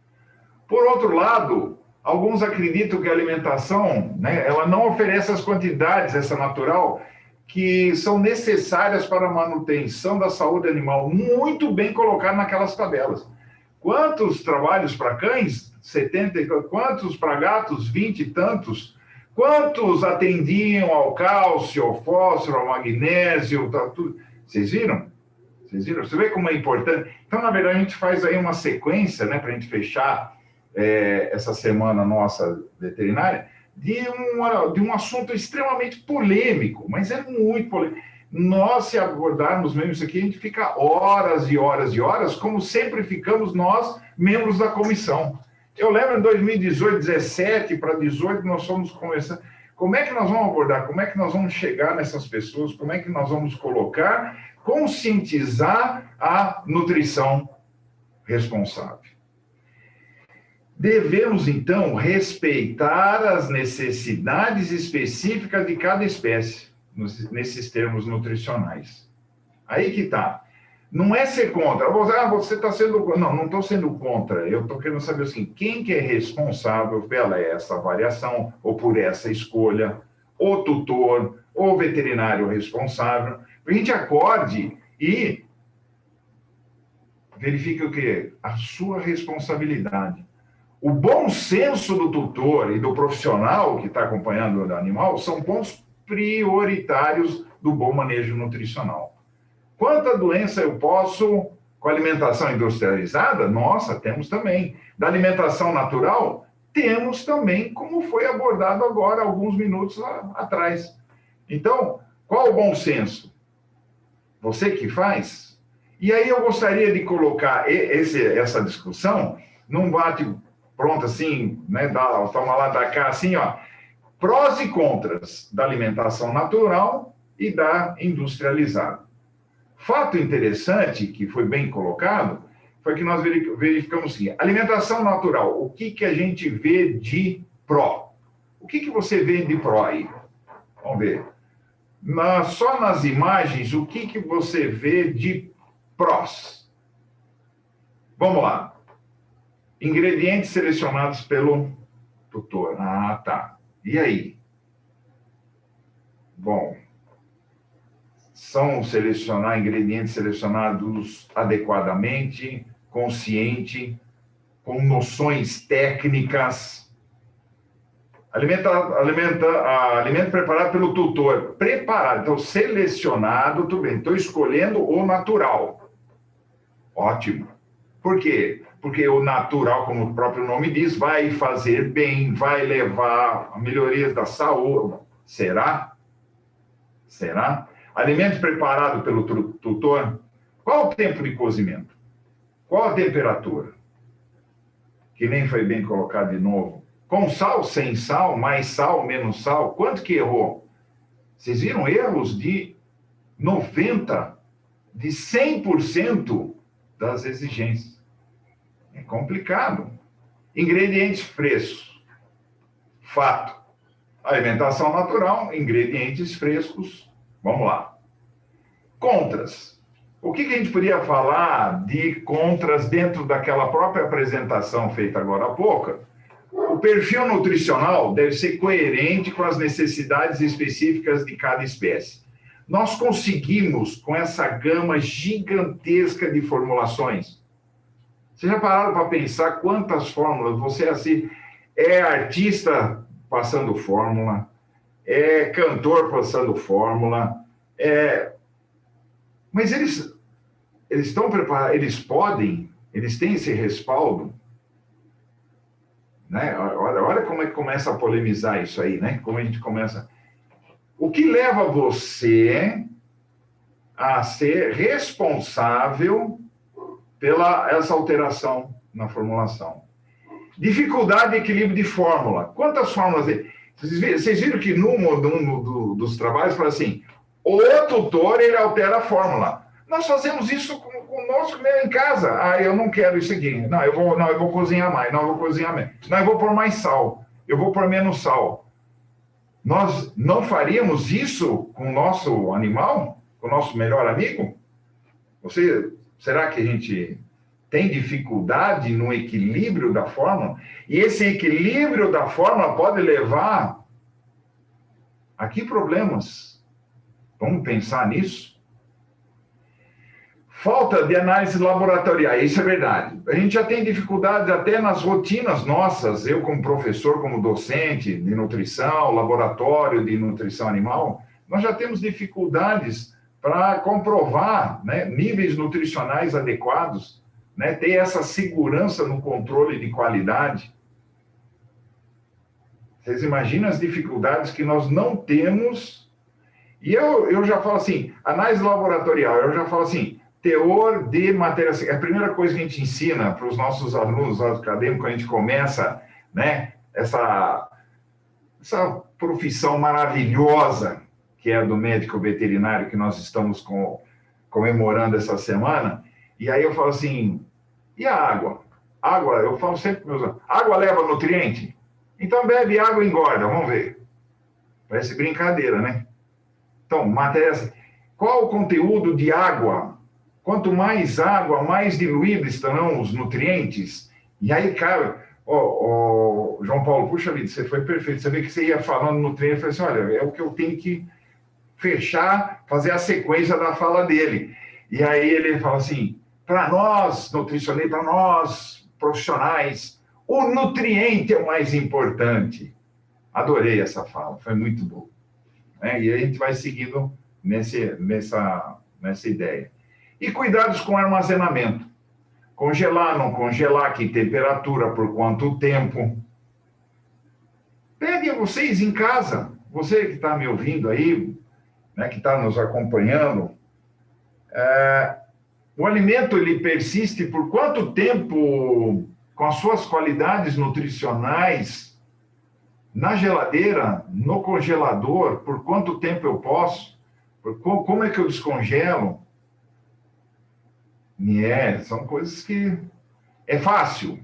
Por outro lado, alguns acreditam que a alimentação, ela não oferece as quantidades, essa natural, que são necessárias para a manutenção da saúde animal, muito bem colocado naquelas tabelas. Quantos trabalhos para cães? 70, quantos para gatos? 20 e tantos. Quantos atendiam ao cálcio, ao fósforo, ao magnésio, tudo? Vocês viram? Vocês viram? Você vê como é importante? Então, na verdade, a gente faz aí uma sequência, para a gente fechar essa semana nossa veterinária, de um assunto extremamente polêmico, mas é muito polêmico. Nós, se abordarmos mesmo isso aqui, a gente fica horas e horas e horas, como sempre ficamos nós, membros da comissão. Eu lembro em 2018, 17 para 18, nós fomos conversando. Como é que nós vamos abordar? Como é que nós vamos chegar nessas pessoas? Como é que nós vamos colocar, conscientizar a nutrição responsável? Devemos, então, respeitar as necessidades específicas de cada espécie, nesses termos nutricionais. Aí que está. Não é ser contra. Você está sendo... Não estou sendo contra. Eu estou querendo saber assim, quem que é responsável pela essa variação ou por essa escolha? O tutor, o veterinário responsável. A gente acorde e verifique o quê? A sua responsabilidade. O bom senso do tutor e do profissional que está acompanhando o animal são pontos prioritários do bom manejo nutricional. Quanta doença eu posso com alimentação industrializada? Nossa, temos também. Da alimentação natural? Temos também, como foi abordado agora, alguns minutos atrás. Então, qual o bom senso? Você que faz? E aí eu gostaria de colocar essa discussão num bate-pronto assim, toma lá da cá, assim, prós e contras da alimentação natural e da industrializada. Fato interessante, que foi bem colocado, foi que nós verificamos assim, alimentação natural, o que a gente vê de pró? O que você vê de pró aí? Vamos ver. Só nas imagens, o que você vê de prós? Vamos lá. Ingredientes selecionados pelo tutor. Ah, tá. E aí? Bom, são ingredientes selecionados adequadamente, consciente, com noções técnicas. Alimento preparado pelo tutor. Preparado, então selecionado, tudo bem. Estou escolhendo o natural. Ótimo. Por quê? Porque o natural, como o próprio nome diz, vai fazer bem, vai levar a melhorias da saúde. Será? Será? Alimento preparado pelo tutor. Qual o tempo de cozimento? Qual a temperatura? Que nem foi bem colocado de novo. Com sal, sem sal, mais sal, menos sal. Quanto que errou? Vocês viram erros de 90% de 100% das exigências. É complicado. Ingredientes frescos. Fato. Alimentação natural, ingredientes frescos. Vamos lá. Contras. O que a gente podia falar de contras dentro daquela própria apresentação feita agora há pouco? O perfil nutricional deve ser coerente com as necessidades específicas de cada espécie. Nós conseguimos, com essa gama gigantesca de formulações. Vocês já pararam para pensar quantas fórmulas? Você assim, é artista passando fórmula, é cantor passando fórmula, mas eles estão preparados, eles têm esse respaldo, né? Olha como é que começa a polemizar isso aí, né? Como a gente começa. O que leva você a ser responsável pela essa alteração na formulação? Dificuldade de equilíbrio de fórmula. Quantas fórmulas? Vocês viram que num dos trabalhos fala assim, o tutor ele altera a fórmula. Nós fazemos isso conosco mesmo em casa. Ah, eu não quero isso aqui. Não, eu vou cozinhar mais. Não, eu vou cozinhar menos. Não, eu vou pôr mais sal. Eu vou pôr menos sal. Nós não faríamos isso com o nosso animal? Com o nosso melhor amigo? Será que a gente tem dificuldade no equilíbrio da fórmula? E esse equilíbrio da fórmula pode levar a que problemas? Vamos pensar nisso? Falta de análise laboratorial, isso é verdade. A gente já tem dificuldade até nas rotinas nossas, eu como professor, como docente de nutrição, laboratório de nutrição animal, nós já temos dificuldades para comprovar, né, níveis nutricionais adequados, né, ter essa segurança no controle de qualidade. Vocês imaginam as dificuldades que nós não temos? E eu já falo assim, análise laboratorial, eu já falo assim, teor de matéria... É a primeira coisa que a gente ensina para os nossos alunos acadêmicos, a gente começa, né, essa profissão maravilhosa que é a do médico veterinário, que nós estamos comemorando essa semana. E aí eu falo assim, e a água? Água, eu falo sempre para meus alunos, água leva nutriente? Então bebe água e engorda, vamos ver. Parece brincadeira, né? Então, matéria... Qual o conteúdo de água? Quanto mais água, mais diluídos estarão os nutrientes. E aí, cara, João Paulo, puxa vida, você foi perfeito. Você vê que você ia falando nutriente, eu falei assim, olha, é o que eu tenho que fechar, fazer a sequência da fala dele. E aí ele fala assim, para nós, nutricionistas, para nós, profissionais, o nutriente é o mais importante. Adorei essa fala, foi muito boa. E a gente vai seguindo nessa ideia. E cuidados com armazenamento. Congelar, não congelar, que temperatura, por quanto tempo. Peguem vocês em casa, você que está me ouvindo aí, né, que está nos acompanhando, o alimento ele persiste por quanto tempo com as suas qualidades nutricionais na geladeira, no congelador, por quanto tempo eu posso, como é que eu descongelo? São coisas que é fácil.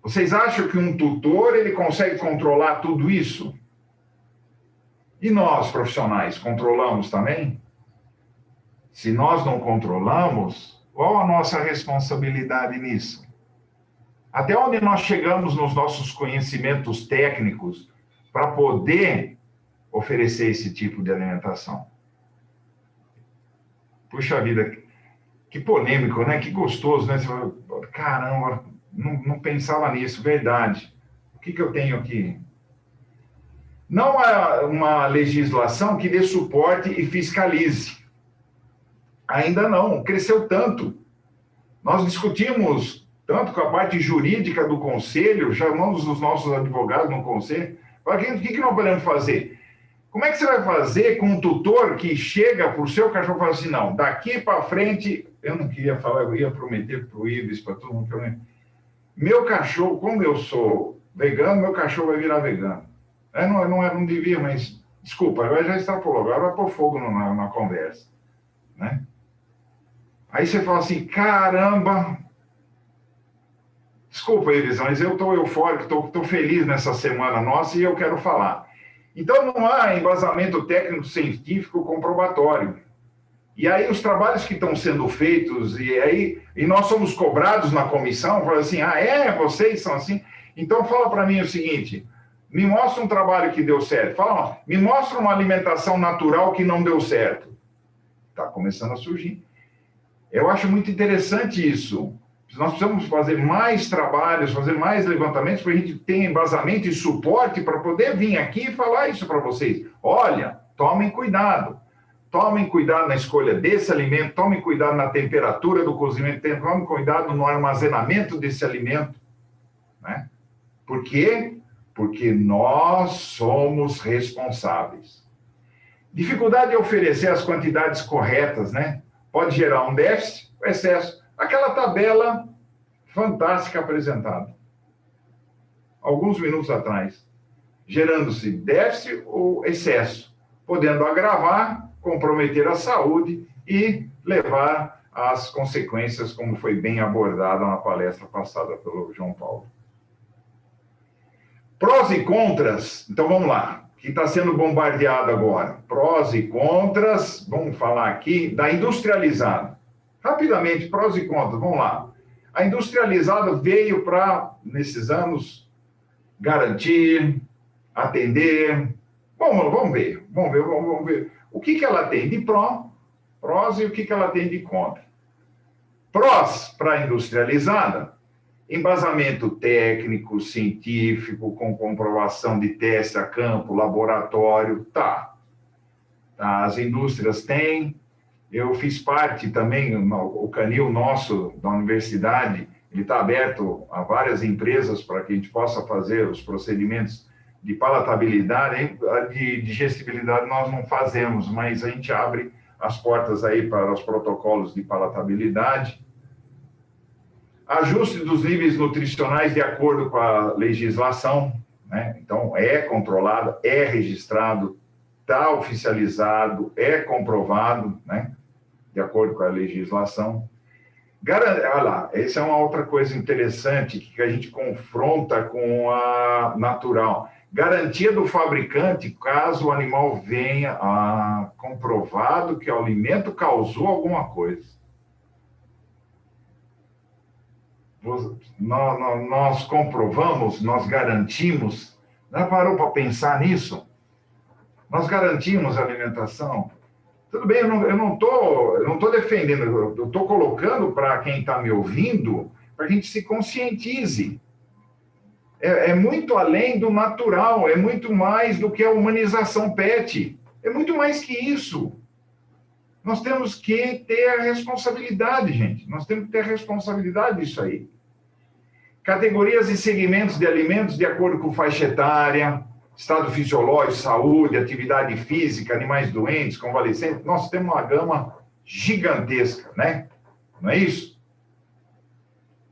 Vocês acham que um tutor ele consegue controlar tudo isso? E nós, profissionais, controlamos também? Se nós não controlamos, qual a nossa responsabilidade nisso? Até onde nós chegamos nos nossos conhecimentos técnicos para poder oferecer esse tipo de alimentação? Puxa vida, que polêmico, né? Que gostoso, né? Você fala, caramba, não pensava nisso, verdade. O que eu tenho aqui? Não há uma legislação que dê suporte e fiscalize. Ainda não, cresceu tanto. Nós discutimos tanto com a parte jurídica do conselho, chamamos os nossos advogados no conselho, para o que nós podemos fazer? Como é que você vai fazer com um tutor que chega para o seu cachorro e fala assim, não, daqui para frente, eu não queria falar, eu ia prometer para o Ives, para todo mundo, meu cachorro, como eu sou vegano, meu cachorro vai virar vegano. Não devia, mas, desculpa, agora já extrapolou, agora vai pôr fogo na conversa. né? Aí você fala assim, caramba, desculpa aí, Visão, mas eu estou eufórico, estou feliz nessa semana nossa e eu quero falar. Então, não há embasamento técnico-científico comprobatório. E aí, os trabalhos que estão sendo feitos, e nós somos cobrados na comissão, fala assim, vocês são assim? Então, fala para mim o seguinte, me mostra um trabalho que deu certo. Me mostra uma alimentação natural que não deu certo. Está começando a surgir. Eu acho muito interessante isso. Nós precisamos fazer mais trabalhos, fazer mais levantamentos para a gente ter embasamento e suporte para poder vir aqui e falar isso para vocês. Olha, tomem cuidado. Tomem cuidado na escolha desse alimento, tomem cuidado na temperatura do cozimento, tomem cuidado no armazenamento desse alimento. Né? Por quê? Porque nós somos responsáveis. Dificuldade de oferecer as quantidades corretas, né? Pode gerar um déficit ou excesso. Aquela tabela fantástica apresentada, alguns minutos atrás, gerando-se déficit ou excesso, podendo agravar, comprometer a saúde e levar às consequências, como foi bem abordado na palestra passada pelo João Paulo. Prós e contras, então vamos lá, que está sendo bombardeado agora. Prós e contras, vamos falar aqui da industrializada. Rapidamente, prós e contras, vamos lá. A industrializada veio para, nesses anos, garantir, atender. Vamos ver. O que ela tem de prós e o que ela tem de contra. Prós para a industrializada, embasamento técnico, científico, com comprovação de teste a campo, laboratório, tá. As indústrias têm. Eu fiz parte também, o canil nosso da universidade, ele está aberto a várias empresas para que a gente possa fazer os procedimentos de palatabilidade, de digestibilidade nós não fazemos, mas a gente abre as portas aí para os protocolos de palatabilidade. Ajuste dos níveis nutricionais de acordo com a legislação, né? Então, é controlado, é registrado, está oficializado, é comprovado, né? De acordo com a legislação. Olha lá, essa é uma outra coisa interessante que a gente confronta com a natural. Garantia do fabricante, caso o animal venha comprovado que o alimento causou alguma coisa. Nós comprovamos, nós garantimos. Já parou para pensar nisso? Nós garantimos a alimentação. Tudo bem, eu não estou defendendo, eu estou colocando para quem está me ouvindo, para que a gente se conscientize. É muito além do natural, é muito mais do que a humanização pet. É muito mais que isso. Nós temos que ter a responsabilidade, gente. Nós temos que ter a responsabilidade disso aí. Categorias e segmentos de alimentos de acordo com faixa etária, estado fisiológico, saúde, atividade física, animais doentes, convalescentes. Nós temos uma gama gigantesca, né? Não é isso?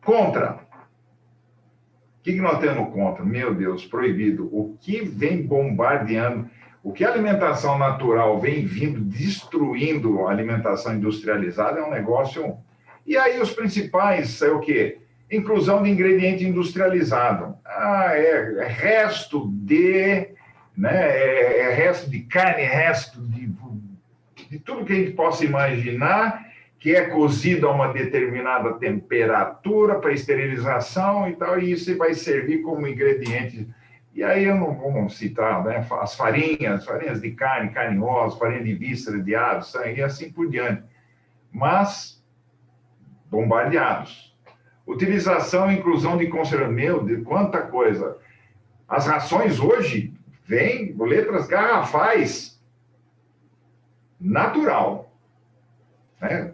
Contra. O que nós temos contra? Meu Deus, proibido. O que vem bombardeando, o que a alimentação natural vem vindo, destruindo a alimentação industrializada, é um negócio... E aí os principais, é o quê? Inclusão de ingrediente industrializado. É resto de... Né? É resto de carne, resto de tudo que a gente possa imaginar, que é cozido a uma determinada temperatura para esterilização e tal, e isso vai servir como ingrediente. E aí eu não vou citar, né, as farinhas de carne, carne osa, farinha de víscera, de aves, e assim por diante. Mas, bombardeados. Utilização e inclusão de conservantes. Meu Deus, quanta coisa. As rações hoje vêm letras garrafais, natural, né?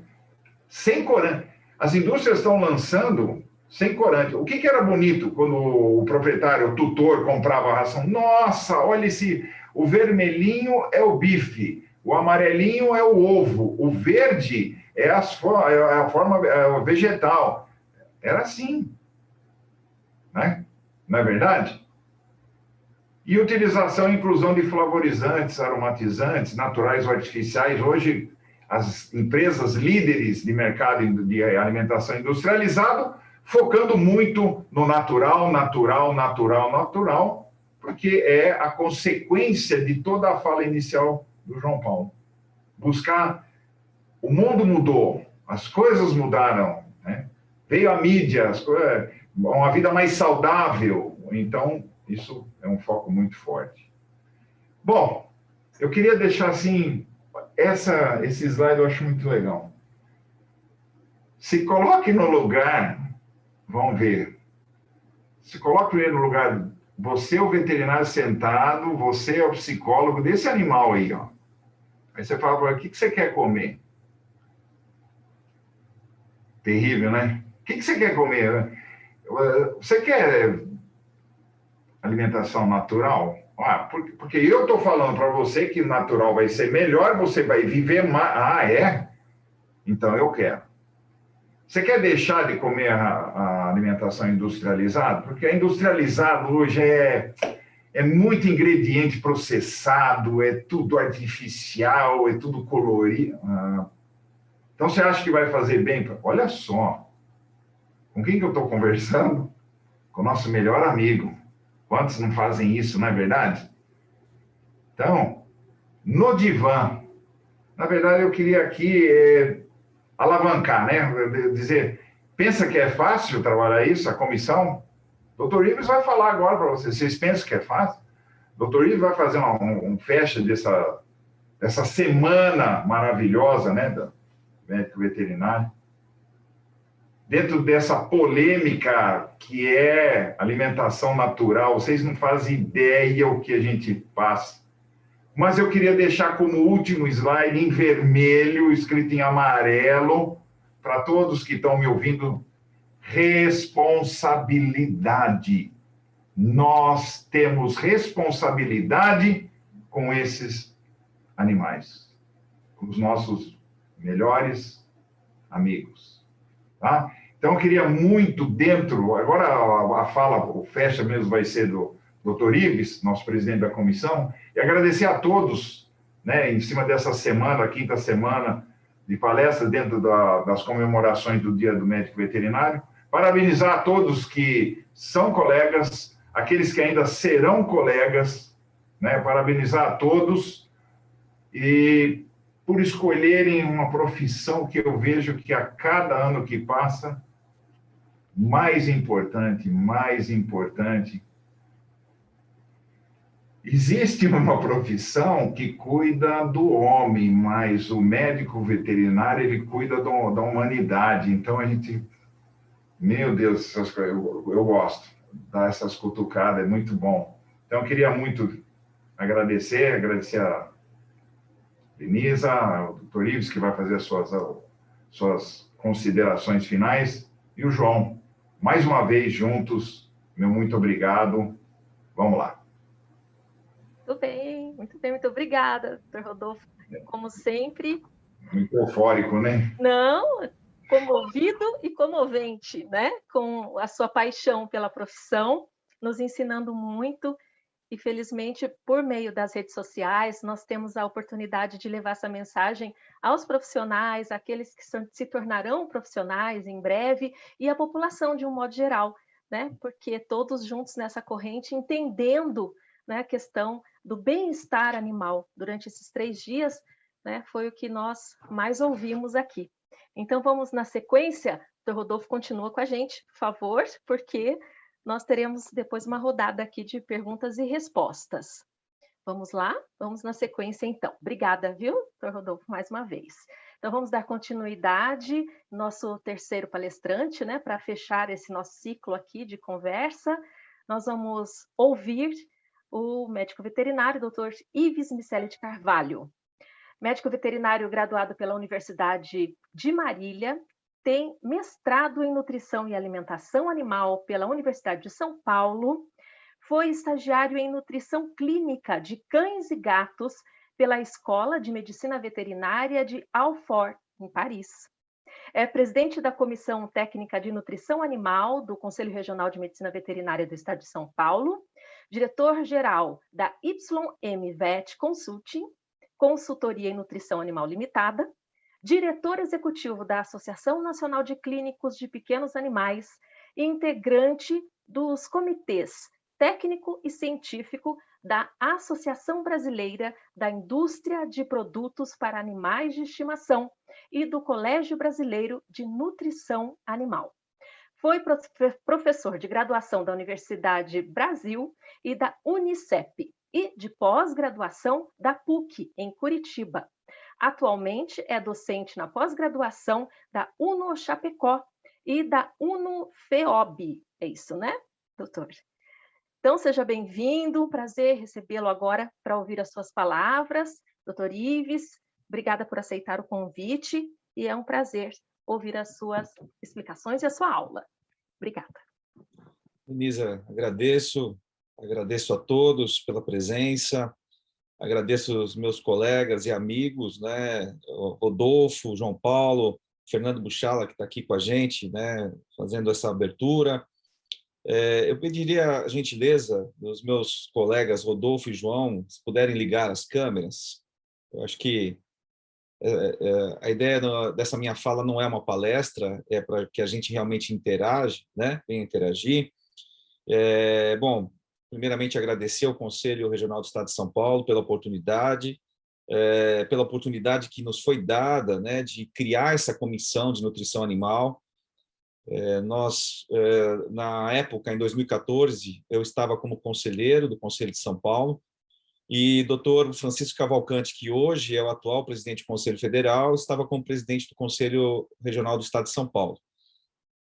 Sem corante. As indústrias estão lançando sem corante. O que era bonito quando o proprietário, o tutor, comprava a ração? Nossa, olha o vermelhinho é o bife, o amarelinho é o ovo, o verde é a forma vegetal. Era assim, né? Não é verdade? E utilização e inclusão de flavorizantes, aromatizantes, naturais ou artificiais. Hoje, as empresas líderes de mercado de alimentação industrializado, focando muito no natural, porque é a consequência de toda a fala inicial do João Paulo. Buscar, o mundo mudou, as coisas mudaram, né? Veio a mídia, uma vida mais saudável, então isso é um foco muito forte. Bom, eu queria deixar assim, esse slide eu acho muito legal. Se coloque no lugar, vamos ver, se coloque no lugar, você é o veterinário sentado, você é o psicólogo desse animal aí, ó. Aí você fala para ele, o que você quer comer? Terrível, né? O que você quer comer? Você quer alimentação natural? Porque eu estou falando para você que o natural vai ser melhor, você vai viver mais. Ah, é? Então eu quero. Você quer deixar de comer a alimentação industrializada? Porque a industrializada hoje é muito ingrediente processado, é tudo artificial, é tudo colorido. Então você acha que vai fazer bem? Olha só, com quem que eu estou conversando? Com o nosso melhor amigo. Quantos não fazem isso, não é verdade? Então, no divã, na verdade eu queria aqui alavancar, né? Dizer, pensa que é fácil trabalhar isso, a comissão? Dr. Ives vai falar agora para vocês. Vocês pensam que é fácil? Dr. Ives vai fazer um fecha dessa semana maravilhosa, né? Do médico veterinário. Dentro dessa polêmica que é alimentação natural, vocês não fazem ideia o que a gente passa. Mas eu queria deixar como último slide em vermelho, escrito em amarelo, para todos que estão me ouvindo, responsabilidade. Nós temos responsabilidade com esses animais, com os nossos melhores amigos. Tá? Então, eu queria muito agora a fala, o fecha mesmo vai ser do Dr. Ives, nosso presidente da comissão, e agradecer a todos, né, em cima dessa semana, a quinta semana de palestras dentro das comemorações do Dia do Médico Veterinário, parabenizar a todos que são colegas, aqueles que ainda serão colegas, né, parabenizar a todos e por escolherem uma profissão que eu vejo que a cada ano que passa, mais importante. Existe uma profissão que cuida do homem, mas o médico veterinário, ele cuida da humanidade. Então, a gente... Meu Deus, eu gosto de dar essas cutucadas, é muito bom. Então, eu queria muito agradecer a Denisa, ao Dr. Ives, que vai fazer as suas considerações finais, e o João. Mais uma vez, juntos, meu muito obrigado. Vamos lá. Muito bem, muito obrigada, Dr. Rodolfo. Como sempre... Muito eufórico, né? Não, comovido e comovente, né? Com a sua paixão pela profissão, nos ensinando muito. E, felizmente, por meio das redes sociais, nós temos a oportunidade de levar essa mensagem aos profissionais, aqueles que se tornarão profissionais em breve, e à população de um modo geral, né? Porque todos juntos nessa corrente, entendendo, né, a questão do bem-estar animal durante esses 3 dias, né, foi o que nós mais ouvimos aqui. Então, vamos na sequência. O Rodolfo continua com a gente, por favor, porque... nós teremos depois uma rodada aqui de perguntas e respostas. Vamos lá? Vamos na sequência, então. Obrigada, viu, Dr. Rodolfo, mais uma vez. Então, vamos dar continuidade, nosso terceiro palestrante, né, para fechar esse nosso ciclo aqui de conversa. Nós vamos ouvir o médico veterinário, Dr. Ives Miceli de Carvalho. Médico veterinário graduado pela Universidade de Marília, tem mestrado em Nutrição e Alimentação Animal pela Universidade de São Paulo, foi estagiário em Nutrição Clínica de Cães e Gatos pela Escola de Medicina Veterinária de Alfort, em Paris. É presidente da Comissão Técnica de Nutrição Animal do Conselho Regional de Medicina Veterinária do Estado de São Paulo, diretor-geral da YM Vet Consulting, Consultoria em Nutrição Animal Limitada, diretor executivo da Associação Nacional de Clínicos de Pequenos Animais e integrante dos comitês técnico e científico da Associação Brasileira da Indústria de Produtos para Animais de Estimação e do Colégio Brasileiro de Nutrição Animal. Foi professor de graduação da Universidade Brasil e da Unicep e de pós-graduação da PUC, em Curitiba. Atualmente é docente na pós-graduação da UNO Chapecó e da UNO FEOB. É isso, né, doutor? Então, seja bem-vindo, prazer recebê-lo agora para ouvir as suas palavras. Doutor Ives, obrigada por aceitar o convite e é um prazer ouvir as suas explicações e a sua aula. Obrigada. Denisa, agradeço a todos pela presença, agradeço os meus colegas e amigos, né, o Rodolfo, João Paulo, Fernando Buchala, que está aqui com a gente, né, fazendo essa abertura. Eu pediria a gentileza dos meus colegas Rodolfo e João, se puderem ligar as câmeras. Eu acho que a ideia dessa minha fala não é uma palestra, é para que a gente realmente interage, né? Venha interagir. Bom, primeiramente agradecer ao Conselho Regional do Estado de São Paulo pela oportunidade que nos foi dada, né, de criar essa comissão de nutrição animal. Na época, em 2014, eu estava como conselheiro do Conselho de São Paulo, e Dr. Francisco Cavalcante, que hoje é o atual presidente do Conselho Federal, estava como presidente do Conselho Regional do Estado de São Paulo.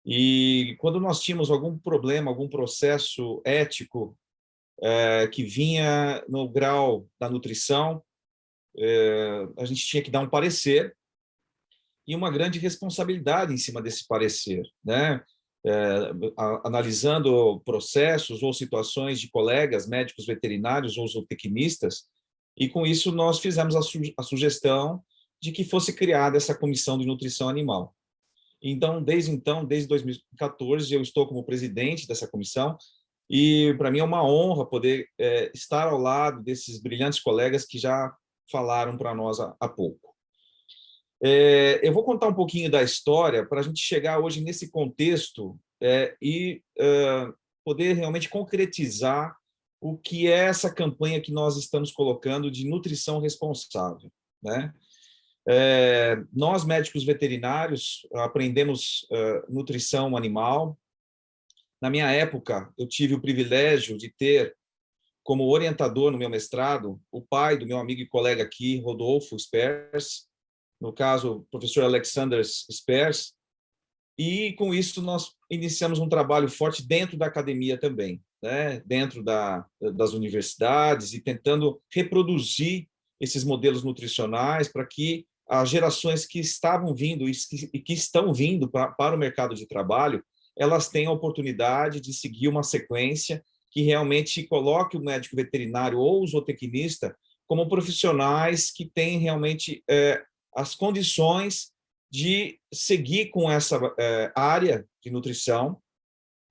E quando nós tínhamos algum problema, algum processo ético que vinha no grau da nutrição, a gente tinha que dar um parecer, e uma grande responsabilidade em cima desse parecer, né? Analisando processos ou situações de colegas médicos veterinários ou zootecnistas, e com isso nós fizemos a sugestão de que fosse criada essa comissão de nutrição animal. Então, desde 2014, eu estou como presidente dessa comissão, e para mim é uma honra poder estar ao lado desses brilhantes colegas que já falaram para nós há pouco. Eu vou contar um pouquinho da história para a gente chegar hoje nesse contexto e poder realmente concretizar o que é essa campanha que nós estamos colocando de nutrição responsável, né? Nós, médicos veterinários, aprendemos nutrição animal. Na minha época, eu tive o privilégio de ter como orientador no meu mestrado o pai do meu amigo e colega aqui, Rodolfo Spers, no caso, o professor Alexander Spers, e com isso nós iniciamos um trabalho forte dentro da academia também, né? Dentro das universidades, e tentando reproduzir esses modelos nutricionais para que as gerações que estavam vindo e que estão vindo para o mercado de trabalho, elas tenham a oportunidade de seguir uma sequência que realmente coloque o médico veterinário ou o zootecnista como profissionais que têm realmente as condições de seguir com essa área de nutrição,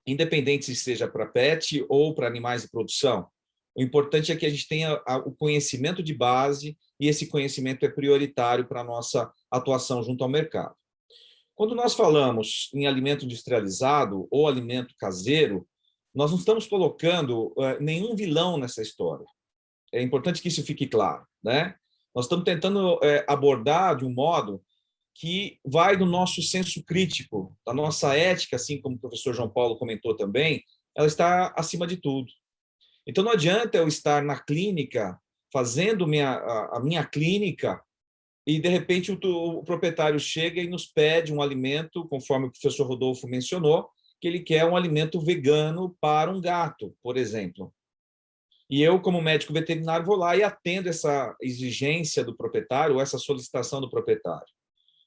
independente se seja para pet ou para animais de produção. O importante é que a gente tenha o conhecimento de base, e esse conhecimento é prioritário para a nossa atuação junto ao mercado. Quando nós falamos em alimento industrializado ou alimento caseiro, nós não estamos colocando nenhum vilão nessa história. É importante que isso fique claro, né? Nós estamos tentando abordar de um modo que vai do nosso senso crítico, da nossa ética, assim como o professor João Paulo comentou também, ela está acima de tudo. Então, não adianta eu estar na clínica, fazendo a minha clínica, e, de repente, o proprietário chega e nos pede um alimento, conforme o professor Rodolfo mencionou, que ele quer um alimento vegano para um gato, por exemplo. E eu, como médico veterinário, vou lá e atendo essa exigência do proprietário ou essa solicitação do proprietário.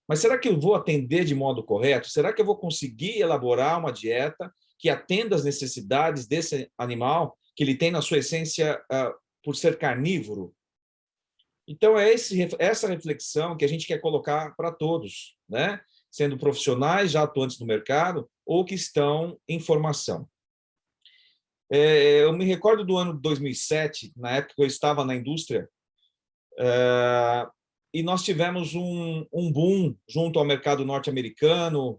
Mas será que eu vou atender de modo correto? Será que eu vou conseguir elaborar uma dieta que atenda às necessidades desse animal, que ele tem na sua essência por ser carnívoro? Então, é essa reflexão que a gente quer colocar para todos, né? Sendo profissionais já atuantes no mercado ou que estão em formação. Eu me recordo do ano de 2007, na época que eu estava na indústria, e nós tivemos um boom junto ao mercado norte-americano,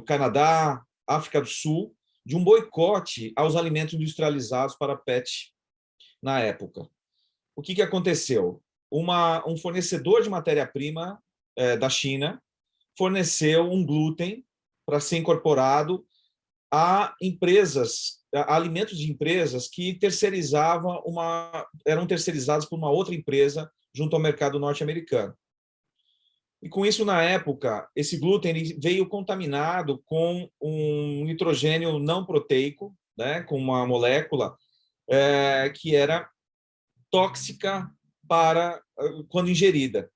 Canadá, África do Sul, de um boicote aos alimentos industrializados para PET na época. O que aconteceu? Um fornecedor de matéria-prima da China forneceu um glúten para ser incorporado a empresas, a alimentos de empresas que eram terceirizados por uma outra empresa junto ao mercado norte-americano. E com isso, na época, esse glúten ele veio contaminado com um nitrogênio não proteico, né, com uma molécula que era tóxica para quando ingerida.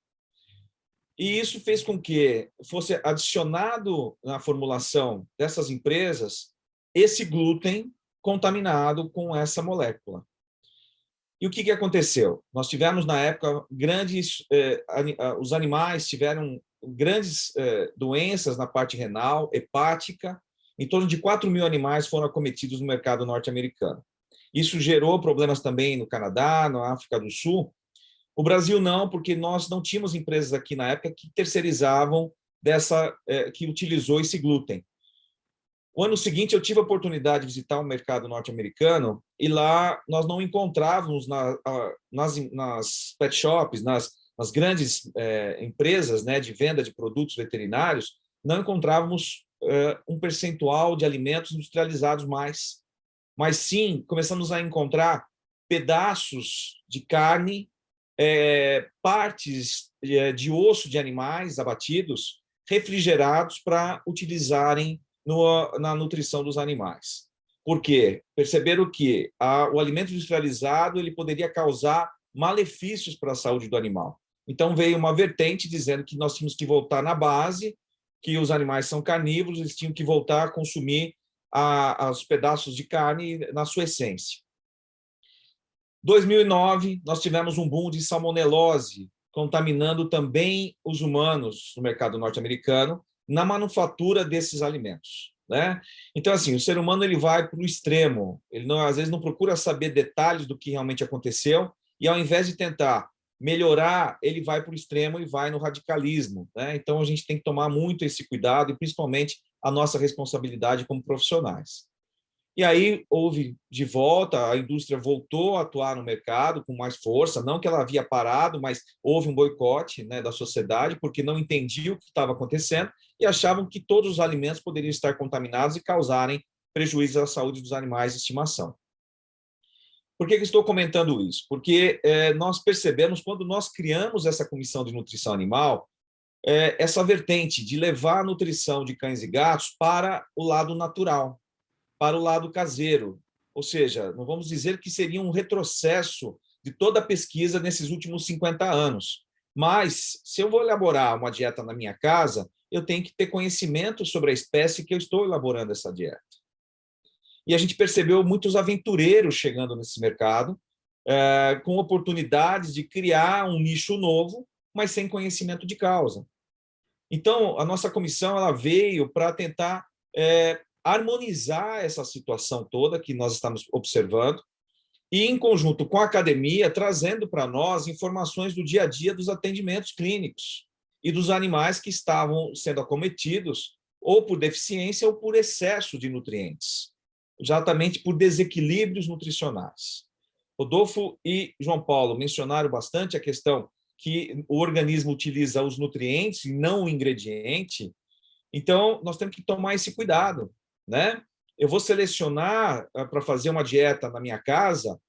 E isso fez com que fosse adicionado na formulação dessas empresas esse glúten contaminado com essa molécula. E o que aconteceu? Nós tivemos, na época, os animais tiveram grandes doenças na parte renal, hepática. Em torno de 4.000 animais foram acometidos no mercado norte-americano. Isso gerou problemas também no Canadá, na África do Sul. O Brasil não, porque nós não tínhamos empresas aqui na época que terceirizavam que utilizou esse glúten. O ano seguinte, eu tive a oportunidade de visitar o mercado norte-americano e lá nós não encontrávamos nas pet shops, nas grandes empresas, né, de venda de produtos veterinários, não encontrávamos um percentual de alimentos industrializados mais. Mas sim, começamos a encontrar pedaços de carne, partes de osso de animais abatidos, refrigerados para utilizarem na nutrição dos animais. Por quê? Perceberam que o alimento industrializado ele poderia causar malefícios para a saúde do animal. Então, veio uma vertente dizendo que nós tínhamos que voltar na base, que os animais são carnívoros, eles tinham que voltar a consumir os pedaços de carne na sua essência. Em 2009, nós tivemos um boom de salmonelose, contaminando também os humanos no mercado norte-americano, na manufatura desses alimentos, né? Então, assim, o ser humano ele vai para o extremo, ele não, às vezes não procura saber detalhes do que realmente aconteceu, e ao invés de tentar melhorar, ele vai para o extremo e vai no radicalismo, né? Então, a gente tem que tomar muito esse cuidado, e principalmente a nossa responsabilidade como profissionais. E aí houve de volta, a indústria voltou a atuar no mercado com mais força, não que ela havia parado, mas houve um boicote, né, da sociedade, porque não entendia o que estava acontecendo e achavam que todos os alimentos poderiam estar contaminados e causarem prejuízos à saúde dos animais de estimação. Por que estou comentando isso? Porque nós percebemos, quando nós criamos essa comissão de nutrição animal, essa vertente de levar a nutrição de cães e gatos para o lado natural, para o lado caseiro. Ou seja, não vamos dizer que seria um retrocesso de toda a pesquisa nesses últimos 50 anos. Mas, se eu vou elaborar uma dieta na minha casa, eu tenho que ter conhecimento sobre a espécie que eu estou elaborando essa dieta. E a gente percebeu muitos aventureiros chegando nesse mercado, com oportunidades de criar um nicho novo, mas sem conhecimento de causa. Então, a nossa comissão ela veio para tentar harmonizar essa situação toda que nós estamos observando e, em conjunto com a academia, trazendo para nós informações do dia a dia dos atendimentos clínicos e dos animais que estavam sendo acometidos ou por deficiência ou por excesso de nutrientes, exatamente por desequilíbrios nutricionais. Rodolfo e João Paulo mencionaram bastante a questão que o organismo utiliza os nutrientes e não o ingrediente. Então, nós temos que tomar esse cuidado, né? Eu vou selecionar para fazer uma dieta na minha casa,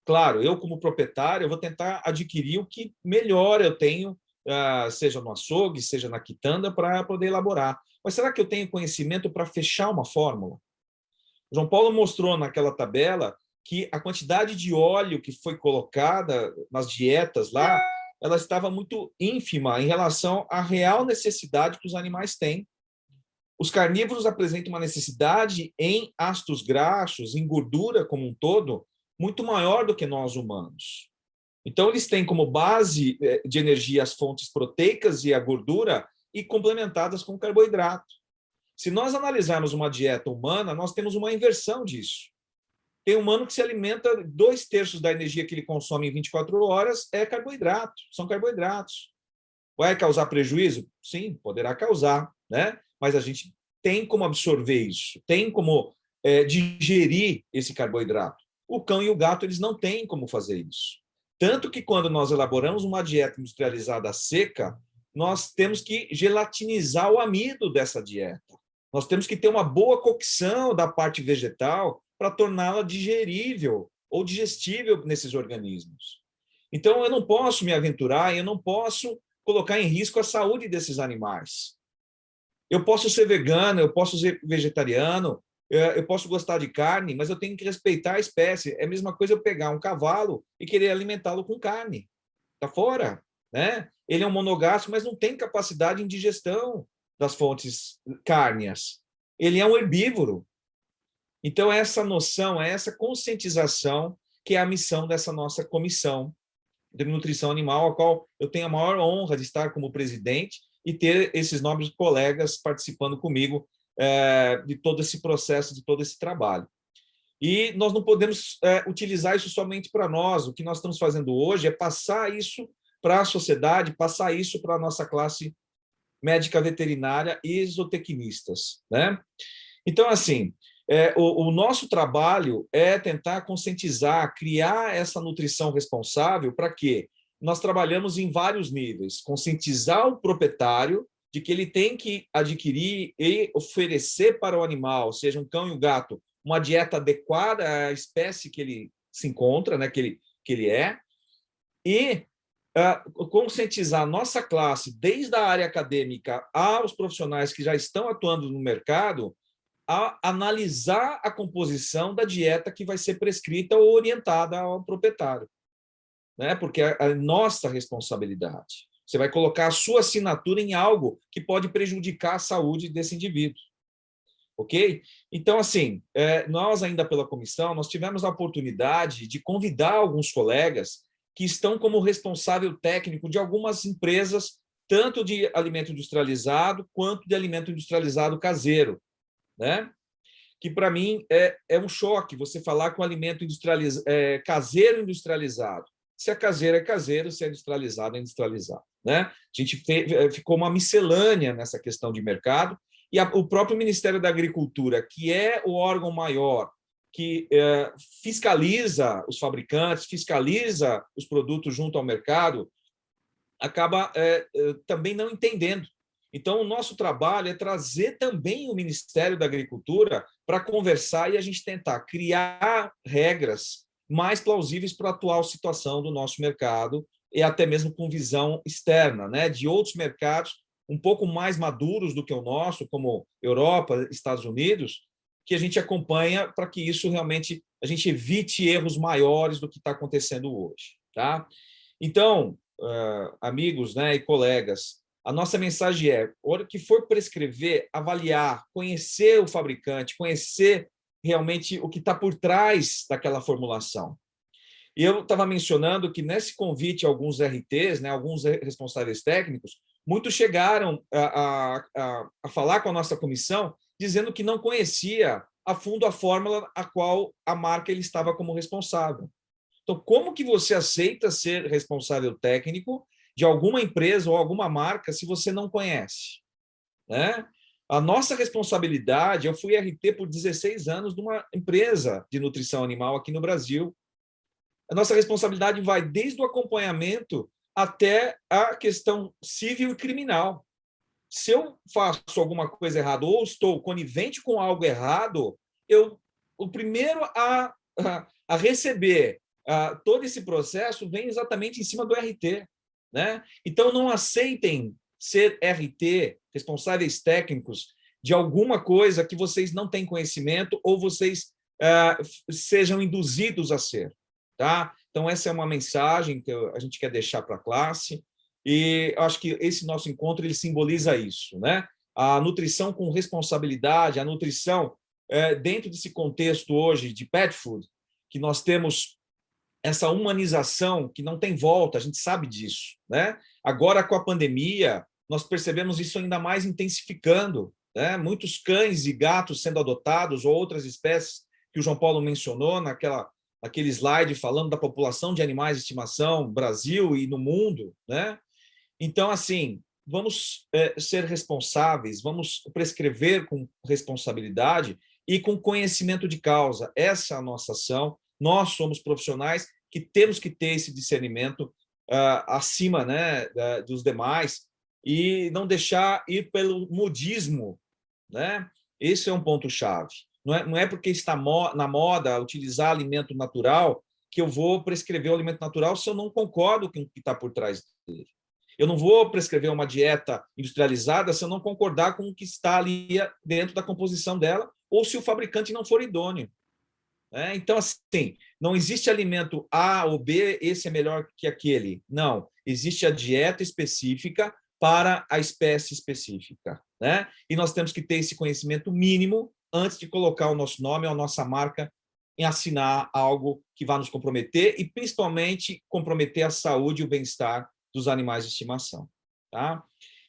claro, eu como proprietário, eu vou tentar adquirir o que melhor eu tenho, seja no açougue, seja na quitanda, para poder elaborar. Mas será que eu tenho conhecimento para fechar uma fórmula? O João Paulo mostrou naquela tabela que a quantidade de óleo que foi colocada nas dietas lá, ela estava muito ínfima em relação à real necessidade que os animais têm. Os carnívoros apresentam uma necessidade em ácidos graxos, em gordura como um todo, muito maior do que nós humanos. Então, eles têm como base de energia as fontes proteicas e a gordura e complementadas com carboidrato. Se nós analisarmos uma dieta humana, nós temos uma inversão disso. Tem humano que se alimenta, 2/3 da energia que ele consome em 24 horas é carboidrato, são carboidratos. Vai causar prejuízo? Sim, poderá causar, né? Mas a gente tem como absorver isso, tem como digerir esse carboidrato. O cão e o gato, eles não têm como fazer isso. Tanto que quando nós elaboramos uma dieta industrializada seca, nós temos que gelatinizar o amido dessa dieta. Nós temos que ter uma boa cocção da parte vegetal para torná-la digerível ou digestível nesses organismos. Então, eu não posso me aventurar, eu não posso colocar em risco a saúde desses animais. Eu posso ser vegano, eu posso ser vegetariano, eu posso gostar de carne, mas eu tenho que respeitar a espécie. É a mesma coisa eu pegar um cavalo e querer alimentá-lo com carne. Está fora, né? Ele é um monogástrico, mas não tem capacidade em digestão das fontes cárneas. Ele é um herbívoro. Então, essa noção, essa conscientização que é a missão dessa nossa comissão de nutrição animal, a qual eu tenho a maior honra de estar como presidente e ter esses nobres colegas participando comigo de todo esse processo, de todo esse trabalho. E nós não podemos utilizar isso somente para nós. O que nós estamos fazendo hoje é passar isso para a sociedade, passar isso para a nossa classe médica veterinária e zootecnistas, né? Então, assim, o nosso trabalho é tentar conscientizar, criar essa nutrição responsável para quê? Nós trabalhamos em vários níveis. Conscientizar o proprietário de que ele tem que adquirir e oferecer para o animal, seja um cão e um gato, uma dieta adequada à espécie que ele se encontra, né, que ele é, e conscientizar a nossa classe, desde a área acadêmica aos profissionais que já estão atuando no mercado, a analisar a composição da dieta que vai ser prescrita ou orientada ao proprietário, né? Porque é a nossa responsabilidade. Você vai colocar a sua assinatura em algo que pode prejudicar a saúde desse indivíduo. Ok? Então, assim, nós ainda pela comissão, nós tivemos a oportunidade de convidar alguns colegas que estão como responsável técnico de algumas empresas, tanto de alimento industrializado quanto de alimento industrializado caseiro, né? Que para mim é um choque você falar com alimento caseiro industrializado. Se é caseiro, é caseiro, se é industrializado, é industrializado, né? A gente ficou uma miscelânea nessa questão de mercado, e o próprio Ministério da Agricultura, que é o órgão maior que fiscaliza os fabricantes, fiscaliza os produtos junto ao mercado, acaba também não entendendo. Então, o nosso trabalho é trazer também o Ministério da Agricultura para conversar e a gente tentar criar regras mais plausíveis para a atual situação do nosso mercado e até mesmo com visão externa, né, de outros mercados um pouco mais maduros do que o nosso, como Europa, Estados Unidos, que a gente acompanha para que isso realmente a gente evite erros maiores do que está acontecendo hoje, tá? Então, amigos, né, e colegas, a nossa mensagem é: a hora que for prescrever, avaliar, conhecer o fabricante, conhecer realmente o que está por trás daquela formulação. E eu estava mencionando que nesse convite a alguns RTs, né, alguns responsáveis técnicos, muitos chegaram a falar com a nossa comissão dizendo que não conhecia a fundo a fórmula a qual a marca ele estava como responsável. Então, como que você aceita ser responsável técnico de alguma empresa ou alguma marca se você não conhece, né? A nossa responsabilidade, eu fui RT por 16 anos de uma empresa de nutrição animal aqui no Brasil. A nossa responsabilidade vai desde o acompanhamento até a questão civil e criminal. Se eu faço alguma coisa errada ou estou conivente com algo errado, o primeiro a receber todo esse processo vem exatamente em cima do RT, né? Então, não aceitem ser RT, responsáveis técnicos, de alguma coisa que vocês não têm conhecimento ou vocês sejam induzidos a ser, tá? Então, essa é uma mensagem que a gente quer deixar para a classe, e acho que esse nosso encontro ele simboliza isso, né? A nutrição com responsabilidade, a nutrição dentro desse contexto hoje de pet food, que nós temos essa humanização que não tem volta, a gente sabe disso, né? Agora, com a pandemia, nós percebemos isso ainda mais intensificando, né? Muitos cães e gatos sendo adotados, ou outras espécies que o João Paulo mencionou naquele slide falando da população de animais de estimação no Brasil e no mundo, né? Então, assim, vamos ser responsáveis, vamos prescrever com responsabilidade e com conhecimento de causa. Essa é a nossa ação. Nós somos profissionais que temos que ter esse discernimento acima, né, dos demais e não deixar ir pelo modismo, né? Esse é um ponto-chave. Não é porque está na moda utilizar alimento natural que eu vou prescrever o alimento natural se eu não concordo com o que está por trás dele. Eu não vou prescrever uma dieta industrializada se eu não concordar com o que está ali dentro da composição dela ou se o fabricante não for idôneo. Então, assim, não existe alimento A ou B, esse é melhor que aquele. Não, existe a dieta específica para a espécie específica. Né? E nós temos que ter esse conhecimento mínimo antes de colocar o nosso nome ou a nossa marca em assinar algo que vá nos comprometer e, principalmente, comprometer a saúde e o bem-estar dos animais de estimação. Tá?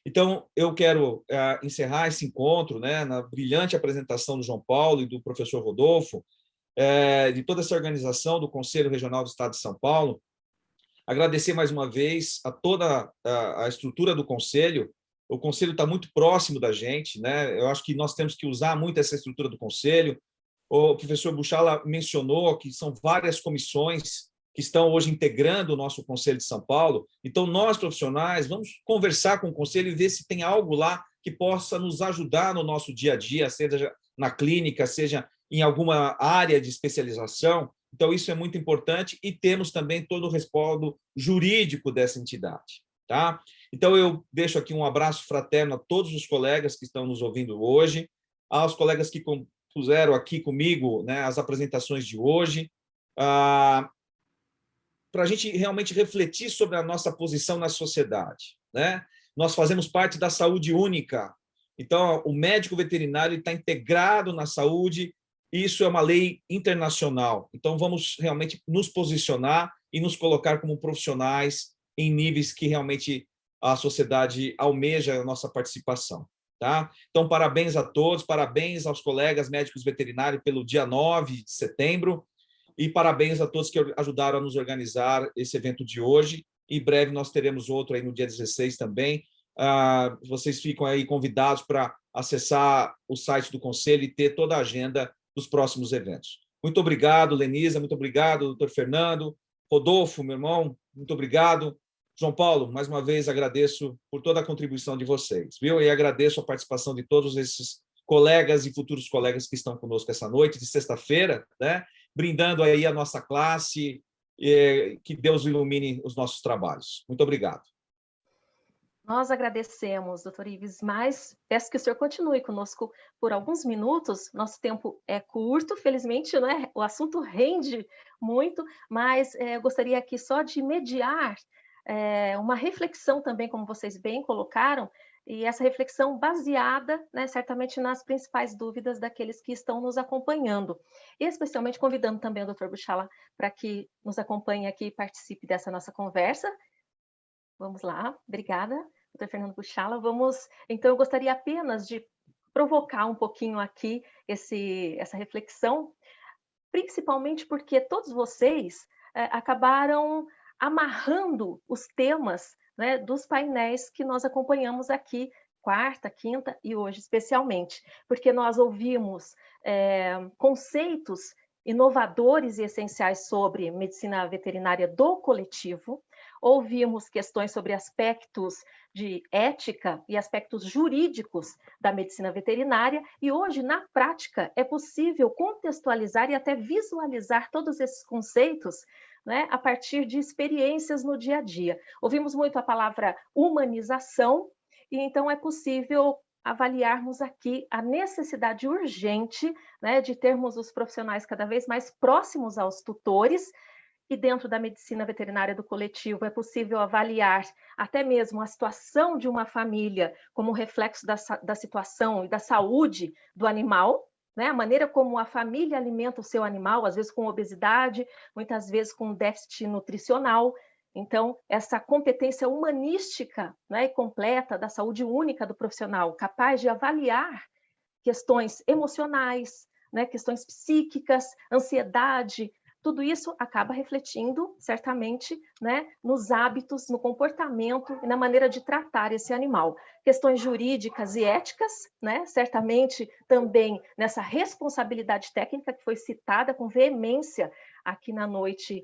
Então, eu quero encerrar esse encontro, né, na brilhante apresentação do João Paulo e do professor Rodolfo, de toda essa organização do Conselho Regional do Estado de São Paulo, agradecer mais uma vez a toda a estrutura do Conselho. O Conselho está muito próximo da gente, né? Eu acho que nós temos que usar muito essa estrutura do Conselho. O professor Buchala mencionou que são várias comissões que estão hoje integrando o nosso Conselho de São Paulo. Então, nós, profissionais, vamos conversar com o Conselho e ver se tem algo lá que possa nos ajudar no nosso dia a dia, seja na clínica, seja em alguma área de especialização. Então, isso é muito importante e temos também todo o respaldo jurídico dessa entidade. Tá? Então, eu deixo aqui um abraço fraterno a todos os colegas que estão nos ouvindo hoje, aos colegas que puseram aqui comigo, né, as apresentações de hoje, para a gente realmente refletir sobre a nossa posição na sociedade. Né? Nós fazemos parte da saúde única. Então, o médico veterinário está integrado na saúde. Isso é uma lei internacional. Então, vamos realmente nos posicionar e nos colocar como profissionais em níveis que realmente a sociedade almeja a nossa participação. Tá? Então, parabéns a todos, parabéns aos colegas médicos veterinários pelo dia 9 de setembro e parabéns a todos que ajudaram a nos organizar esse evento de hoje. Em breve nós teremos outro aí no dia 16 também. Vocês ficam aí convidados para acessar o site do Conselho e ter toda a agenda dos próximos eventos. Muito obrigado, Lenisa, muito obrigado, doutor Fernando, Rodolfo, meu irmão, muito obrigado. João Paulo, mais uma vez agradeço por toda a contribuição de vocês, viu? E agradeço a participação de todos esses colegas e futuros colegas que estão conosco essa noite de sexta-feira, né? Brindando aí a nossa classe, que Deus ilumine os nossos trabalhos. Muito obrigado. Nós agradecemos, doutor Ives, mas peço que o senhor continue conosco por alguns minutos. Nosso tempo é curto, felizmente, né? O assunto rende muito, mas eu gostaria aqui só de mediar uma reflexão também, como vocês bem colocaram, e essa reflexão baseada, né, certamente nas principais dúvidas daqueles que estão nos acompanhando. E especialmente convidando também o doutor Buchala para que nos acompanhe aqui e participe dessa nossa conversa. Vamos lá, obrigada, doutor Fernando Buchala. Então, eu gostaria apenas de provocar um pouquinho aqui essa reflexão, principalmente porque todos vocês acabaram amarrando os temas, né, dos painéis que nós acompanhamos aqui, quarta, quinta e hoje especialmente, porque nós ouvimos conceitos inovadores e essenciais sobre medicina veterinária do coletivo, ouvimos questões sobre aspectos de ética e aspectos jurídicos da medicina veterinária, e hoje, na prática, é possível contextualizar e até visualizar todos esses conceitos, né, a partir de experiências no dia a dia. Ouvimos muito a palavra humanização, e então é possível avaliarmos aqui a necessidade urgente, né, de termos os profissionais cada vez mais próximos aos tutores. E dentro da medicina veterinária do coletivo é possível avaliar até mesmo a situação de uma família como reflexo da situação e da saúde do animal, né? A maneira como a família alimenta o seu animal, às vezes com obesidade, muitas vezes com déficit nutricional. Então, essa competência humanística, né, e completa da saúde única do profissional, capaz de avaliar questões emocionais, né, questões psíquicas, ansiedade, tudo isso acaba refletindo, certamente, né, nos hábitos, no comportamento e na maneira de tratar esse animal. Questões jurídicas e éticas, né, certamente também nessa responsabilidade técnica que foi citada com veemência aqui na noite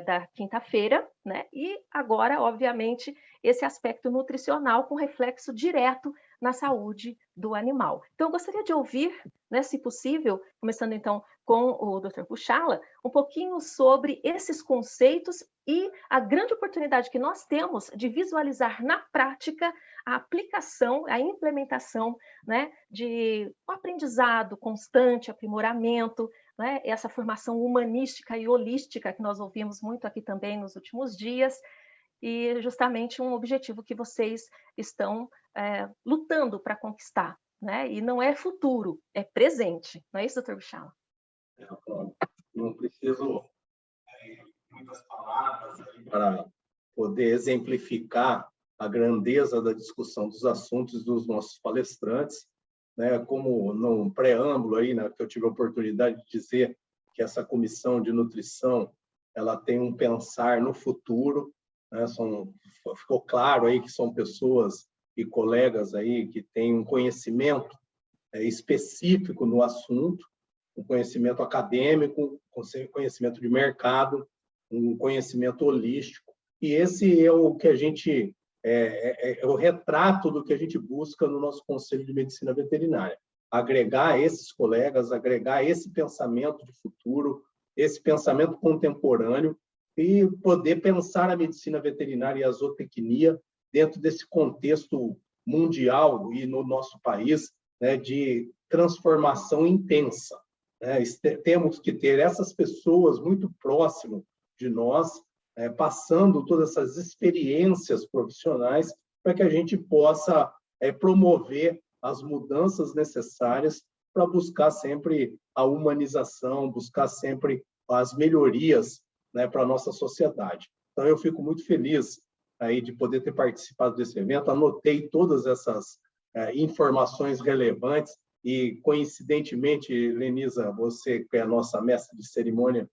da quinta-feira, né, e agora, obviamente, esse aspecto nutricional com reflexo direto na saúde do animal. Então, eu gostaria de ouvir, né, se possível, começando então com o Dr. Puchala, um pouquinho sobre esses conceitos e a grande oportunidade que nós temos de visualizar na prática a aplicação, a implementação, né, de um aprendizado constante, aprimoramento, né, essa formação humanística e holística que nós ouvimos muito aqui também nos últimos dias, e justamente um objetivo que vocês estão lutando para conquistar, né? E não é futuro, é presente. Não é isso, doutor Puchala? Não preciso muitas palavras para poder exemplificar a grandeza da discussão dos assuntos dos nossos palestrantes, né? Como no preâmbulo aí, né, que eu tive a oportunidade de dizer que essa comissão de nutrição ela tem um pensar no futuro, né? Ficou claro aí que são pessoas e colegas aí que têm um conhecimento específico no assunto, um conhecimento acadêmico, conhecimento de mercado, um conhecimento holístico. E esse é o que a gente é o retrato do que a gente busca no nosso Conselho de Medicina Veterinária. Agregar esses colegas, agregar esse pensamento de futuro, esse pensamento contemporâneo e poder pensar a medicina veterinária e a zootecnia dentro desse contexto mundial e no nosso país, né, de transformação intensa. Né? Temos que ter essas pessoas muito próximas de nós, passando todas essas experiências profissionais para que a gente possa promover as mudanças necessárias para buscar sempre a humanização, buscar sempre as melhorias, né, para a nossa sociedade. Então, eu fico muito feliz aí de poder ter participado desse evento, anotei todas essas informações relevantes e, coincidentemente, Lenisa, você que é a nossa mestre de cerimônia,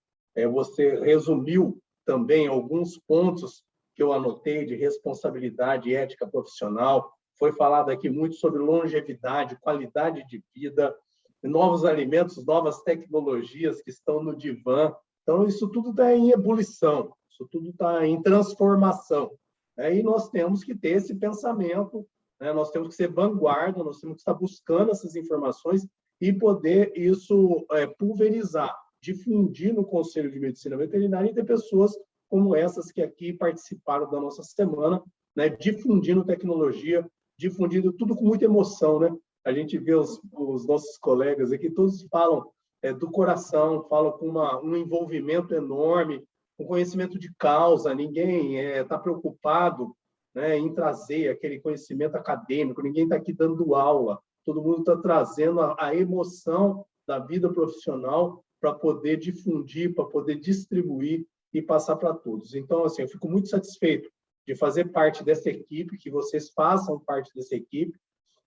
você resumiu também alguns pontos que eu anotei de responsabilidade e ética profissional. Foi falado aqui muito sobre longevidade, qualidade de vida, novos alimentos, novas tecnologias que estão no divã. Então, isso tudo está em ebulição, isso tudo está em transformação. E nós temos que ter esse pensamento, né? Nós temos que ser vanguarda, nós temos que estar buscando essas informações e poder isso pulverizar, difundir no Conselho de Medicina Veterinária e ter pessoas como essas que aqui participaram da nossa semana, né? Difundindo tecnologia, difundindo tudo com muita emoção, né? A gente vê os nossos colegas aqui, todos falam do coração, falam com um envolvimento enorme, um conhecimento de causa, ninguém está preocupado, né, em trazer aquele conhecimento acadêmico, ninguém está aqui dando aula, todo mundo está trazendo a emoção da vida profissional para poder difundir, para poder distribuir e passar para todos. Então, assim, eu fico muito satisfeito de fazer parte dessa equipe, que vocês façam parte dessa equipe,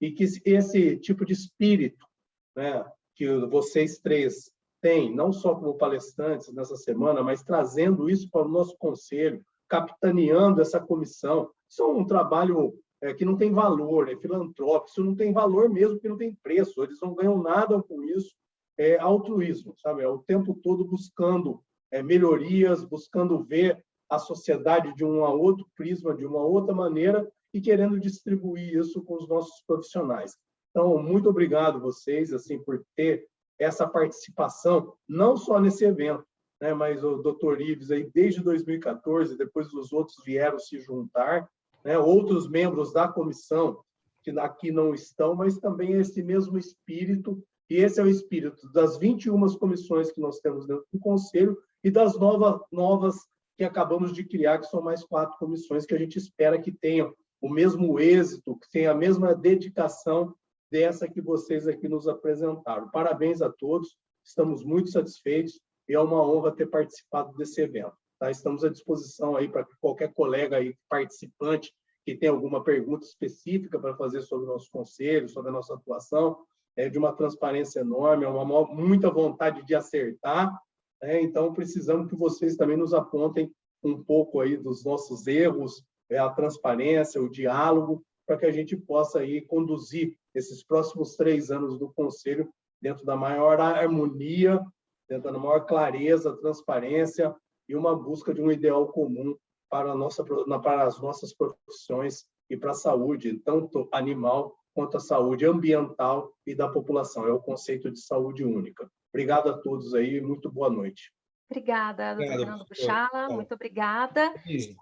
e que esse tipo de espírito, né, que vocês três têm, não só como palestrantes nessa semana, mas trazendo isso para o nosso conselho, capitaneando essa comissão. Isso é um trabalho que não tem valor, é filantrópico, isso não tem valor mesmo, porque não tem preço, eles não ganham nada com isso, é altruísmo, sabe? É o tempo todo buscando melhorias, buscando ver a sociedade de um outro prisma, de uma outra maneira, e querendo distribuir isso com os nossos profissionais. Então, muito obrigado vocês assim por ter essa participação, não só nesse evento, né, mas o Dr. Ives, aí, desde 2014, depois os outros vieram se juntar, né, outros membros da comissão que aqui não estão, mas também esse mesmo espírito, e esse é o espírito das 21 comissões que nós temos dentro do Conselho e das novas que acabamos de criar, que são mais 4 comissões que a gente espera que tenham o mesmo êxito, que tenham a mesma dedicação dessa que vocês aqui nos apresentaram. Parabéns a todos, estamos muito satisfeitos e é uma honra ter participado desse evento. Tá? Estamos à disposição aí para qualquer colega aí, participante, que tenha alguma pergunta específica para fazer sobre o nosso conselho, sobre a nossa atuação, de uma transparência enorme, muita vontade de acertar, né? Então, precisamos que vocês também nos apontem um pouco aí dos nossos erros, a transparência, o diálogo, para que a gente possa aí conduzir esses próximos 3 anos do Conselho dentro da maior harmonia, dentro da maior clareza, transparência e uma busca de um ideal comum para as nossas profissões e para a saúde, tanto animal quanto a saúde ambiental e da população. É o conceito de saúde única. Obrigado a todos aí, muito boa noite. Obrigada, doutor Obrigado, Fernando professor. Buchala, muito obrigada. Denise,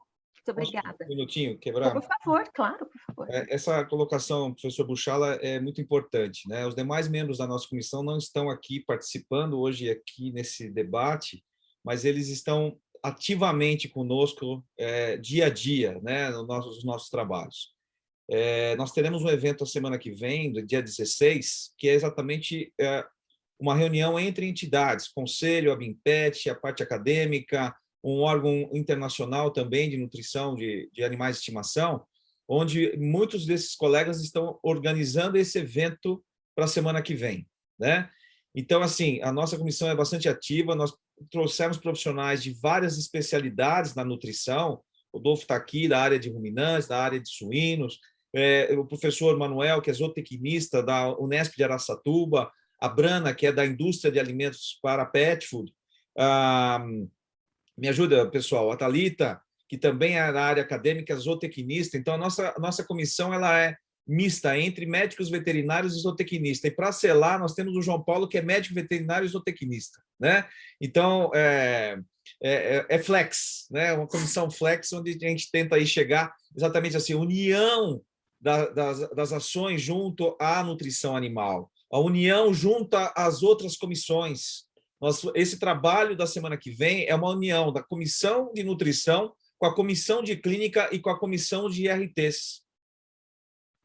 Muito posso obrigada. um minutinho Por quebrar? favor, claro, por favor. Essa colocação, professor Buchala, é muito importante, né? Os demais membros da nossa comissão não estão aqui participando hoje aqui nesse debate, mas eles estão ativamente conosco dia a dia, né, nos nossos trabalhos. Nós teremos um evento a semana que vem, do dia 16, que é exatamente uma reunião entre entidades, Conselho, a BIMPET, a parte acadêmica, um órgão internacional também de nutrição de animais de estimação, onde muitos desses colegas estão organizando esse evento para a semana que vem, né? Então, assim, a nossa comissão é bastante ativa, nós trouxemos profissionais de várias especialidades na nutrição, o Rodolfo está aqui, da área de ruminantes, da área de suínos, o professor Manuel, que é zootecnista da Unesp de Araçatuba, a Brana, que é da indústria de alimentos para pet food, me ajuda, pessoal, a Thalita, que também é da área acadêmica, zootecnista. Então, a nossa comissão ela é mista entre médicos veterinários e zootecnista. E, para selar, nós temos o João Paulo, que é médico veterinário e zootecnista, né? Então, é flex, né? Uma comissão flex, onde a gente tenta aí chegar exatamente assim, união das ações junto à nutrição animal, a união junto às outras comissões. Esse trabalho da semana que vem é uma união da comissão de nutrição com a comissão de clínica e com a comissão de IRTs.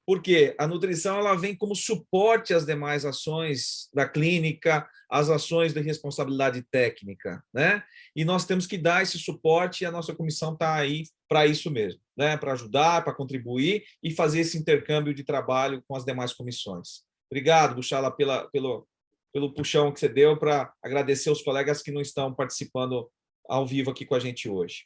Porque a nutrição ela vem como suporte às demais ações da clínica, às ações de responsabilidade técnica, né? E nós temos que dar esse suporte e a nossa comissão está aí para isso mesmo, né? Para ajudar, para contribuir e fazer esse intercâmbio de trabalho com as demais comissões. Obrigado, Buchala, pelo puxão que você deu, para agradecer aos colegas que não estão participando ao vivo aqui com a gente hoje.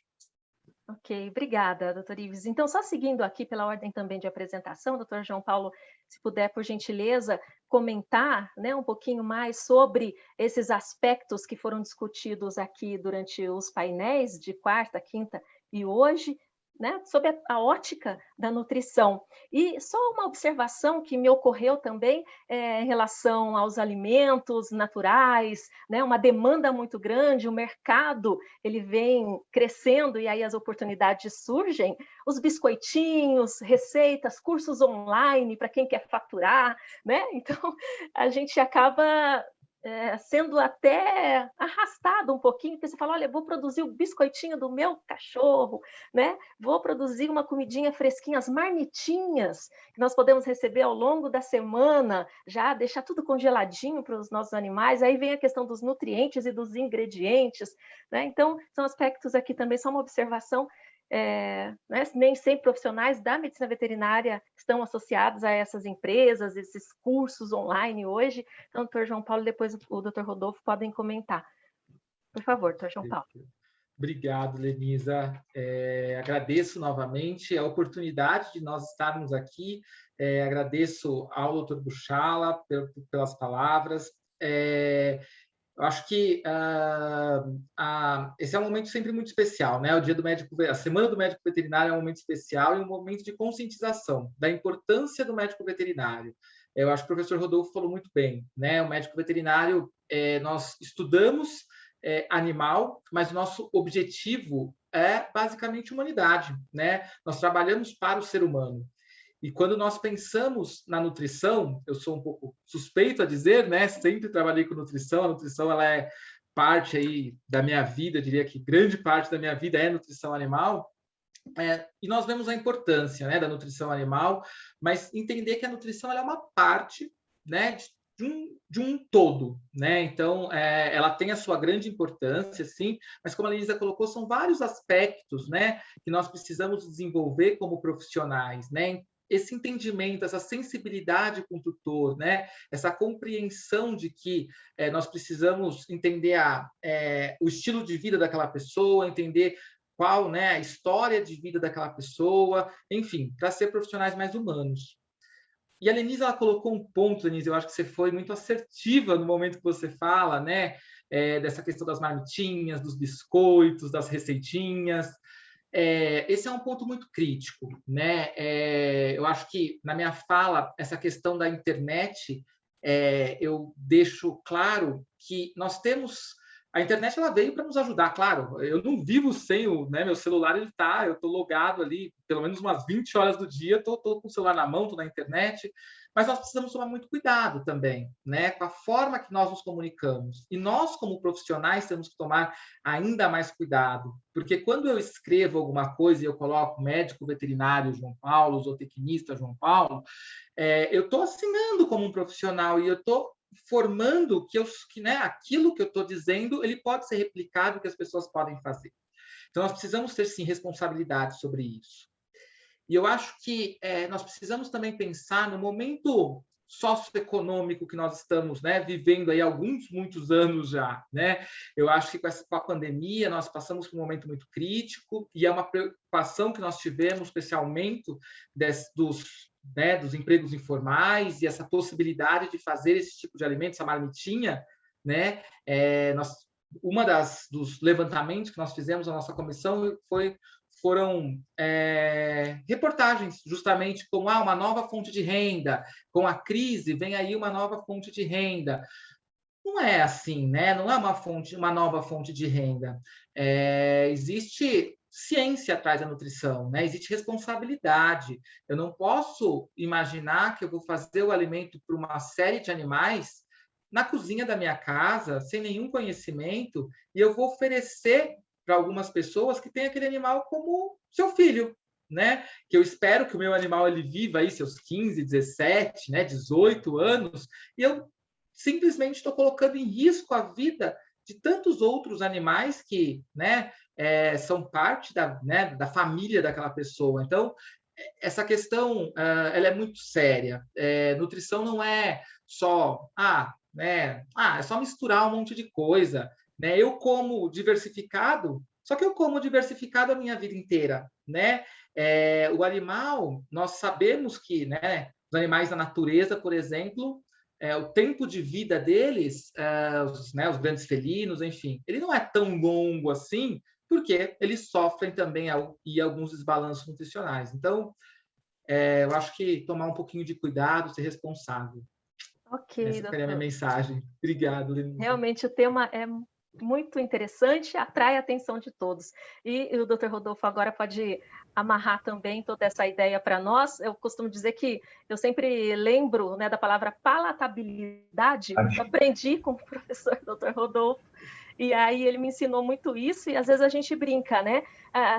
Ok, obrigada, doutor Ives. Então, só seguindo aqui pela ordem também de apresentação, doutor João Paulo, se puder, por gentileza, comentar, né, um pouquinho mais sobre esses aspectos que foram discutidos aqui durante os painéis de quarta, quinta e hoje, né, sob a ótica da nutrição. E só uma observação que me ocorreu também em relação aos alimentos naturais, né, uma demanda muito grande, o mercado ele vem crescendo e aí as oportunidades surgem, os biscoitinhos, receitas, cursos online para quem quer faturar, né? Então a gente acaba sendo até arrastado um pouquinho, porque você fala, olha, vou produzir o biscoitinho do meu cachorro, né? Vou produzir uma comidinha fresquinha, as marmitinhas que nós podemos receber ao longo da semana, já deixar tudo congeladinho para os nossos animais, aí vem a questão dos nutrientes e dos ingredientes, né? Então, são aspectos aqui também, só uma observação, né? Nem sempre profissionais da medicina veterinária estão associados a essas empresas, esses cursos online hoje. Então, o doutor João Paulo e depois o doutor Rodolfo podem comentar. Por favor, doutor João Paulo. Obrigado, Lenisa. Agradeço novamente a oportunidade de nós estarmos aqui. Agradeço ao doutor Buchala pelas palavras. Eu acho que esse é um momento sempre muito especial, né? O dia do médico, a semana do médico veterinário é um momento especial e um momento de conscientização da importância do médico veterinário. Eu acho que o professor Rodolfo falou muito bem, né? O médico veterinário, nós estudamos animal, mas o nosso objetivo é basicamente humanidade, né? Nós trabalhamos para o ser humano. E quando nós pensamos na nutrição, eu sou um pouco suspeito a dizer, né? Sempre trabalhei com nutrição, a nutrição ela é parte aí da minha vida, eu diria que grande parte da minha vida é nutrição animal, e nós vemos a importância, né, da nutrição animal, mas entender que a nutrição ela é uma parte, né, de um todo, né? Então, ela tem a sua grande importância, sim, mas como a Lenisa colocou, são vários aspectos, né, que nós precisamos desenvolver como profissionais, né? esse entendimento, essa sensibilidade com o tutor, né? Essa compreensão de que nós precisamos entender o estilo de vida daquela pessoa, entender qual, né, a história de vida daquela pessoa, enfim, para ser profissionais mais humanos. E a Lenise, ela colocou um ponto, Lenise, eu acho que você foi muito assertiva no momento que você fala, né, dessa questão das marmitinhas, dos biscoitos, das receitinhas. Esse é um ponto muito crítico, né? Eu acho que, na minha fala, essa questão da internet, eu deixo claro que nós temos... A internet, ela veio para nos ajudar, claro. Eu não vivo sem meu celular, eu estou logado ali, pelo menos umas 20 horas do dia, estou com o celular na mão, estou na internet, mas nós precisamos tomar muito cuidado também, né, com a forma que nós nos comunicamos. E nós, como profissionais, temos que tomar ainda mais cuidado, porque quando eu escrevo alguma coisa e eu coloco médico veterinário João Paulo, zootecnista João Paulo, eu estou assinando como um profissional e eu estou formando que né, aquilo que eu estou dizendo, ele pode ser replicado, que as pessoas podem fazer. Então, nós precisamos ter, sim, responsabilidade sobre isso. E eu acho que nós precisamos também pensar no momento socioeconômico que nós estamos, né, vivendo aí há muitos anos já, né? Eu acho que com a pandemia nós passamos por um momento muito crítico e é uma preocupação que nós tivemos, esse aumento dos empregos informais e essa possibilidade de fazer esse tipo de alimento, essa marmitinha, né? Dos levantamentos que nós fizemos na nossa comissão foram reportagens, justamente como uma nova fonte de renda, com a crise vem aí uma nova fonte de renda. Não é assim, né? Não é uma nova fonte de renda. Existe ciência atrás da nutrição, né? Existe responsabilidade. Eu não posso imaginar que eu vou fazer o alimento para uma série de animais na cozinha da minha casa, sem nenhum conhecimento, e eu vou oferecer para algumas pessoas que têm aquele animal como seu filho, né? Que eu espero que o meu animal ele viva aí seus 15, 17, né, 18 anos, e eu simplesmente estou colocando em risco a vida de tantos outros animais que, né, são parte da família daquela pessoa. Então, essa questão ela é muito séria. Nutrição não é só é só misturar um monte de coisa, né? Eu como diversificado, só que eu como diversificado a minha vida inteira, né? O animal, nós sabemos que, né, os animais da natureza, por exemplo, o tempo de vida deles, os grandes felinos, enfim, ele não é tão longo assim, porque eles sofrem também alguns desbalanços nutricionais. Então, eu acho que tomar um pouquinho de cuidado, ser responsável. Ok, Essa seria a minha doutor. mensagem. Obrigado, Lenise. Realmente, o tema é muito interessante, atrai a atenção de todos. E o Dr. Rodolfo agora pode amarrar também toda essa ideia para nós. Eu costumo dizer que eu sempre lembro, né, da palavra palatabilidade, eu aprendi com o professor Dr. Rodolfo, e aí ele me ensinou muito isso, e às vezes a gente brinca, né?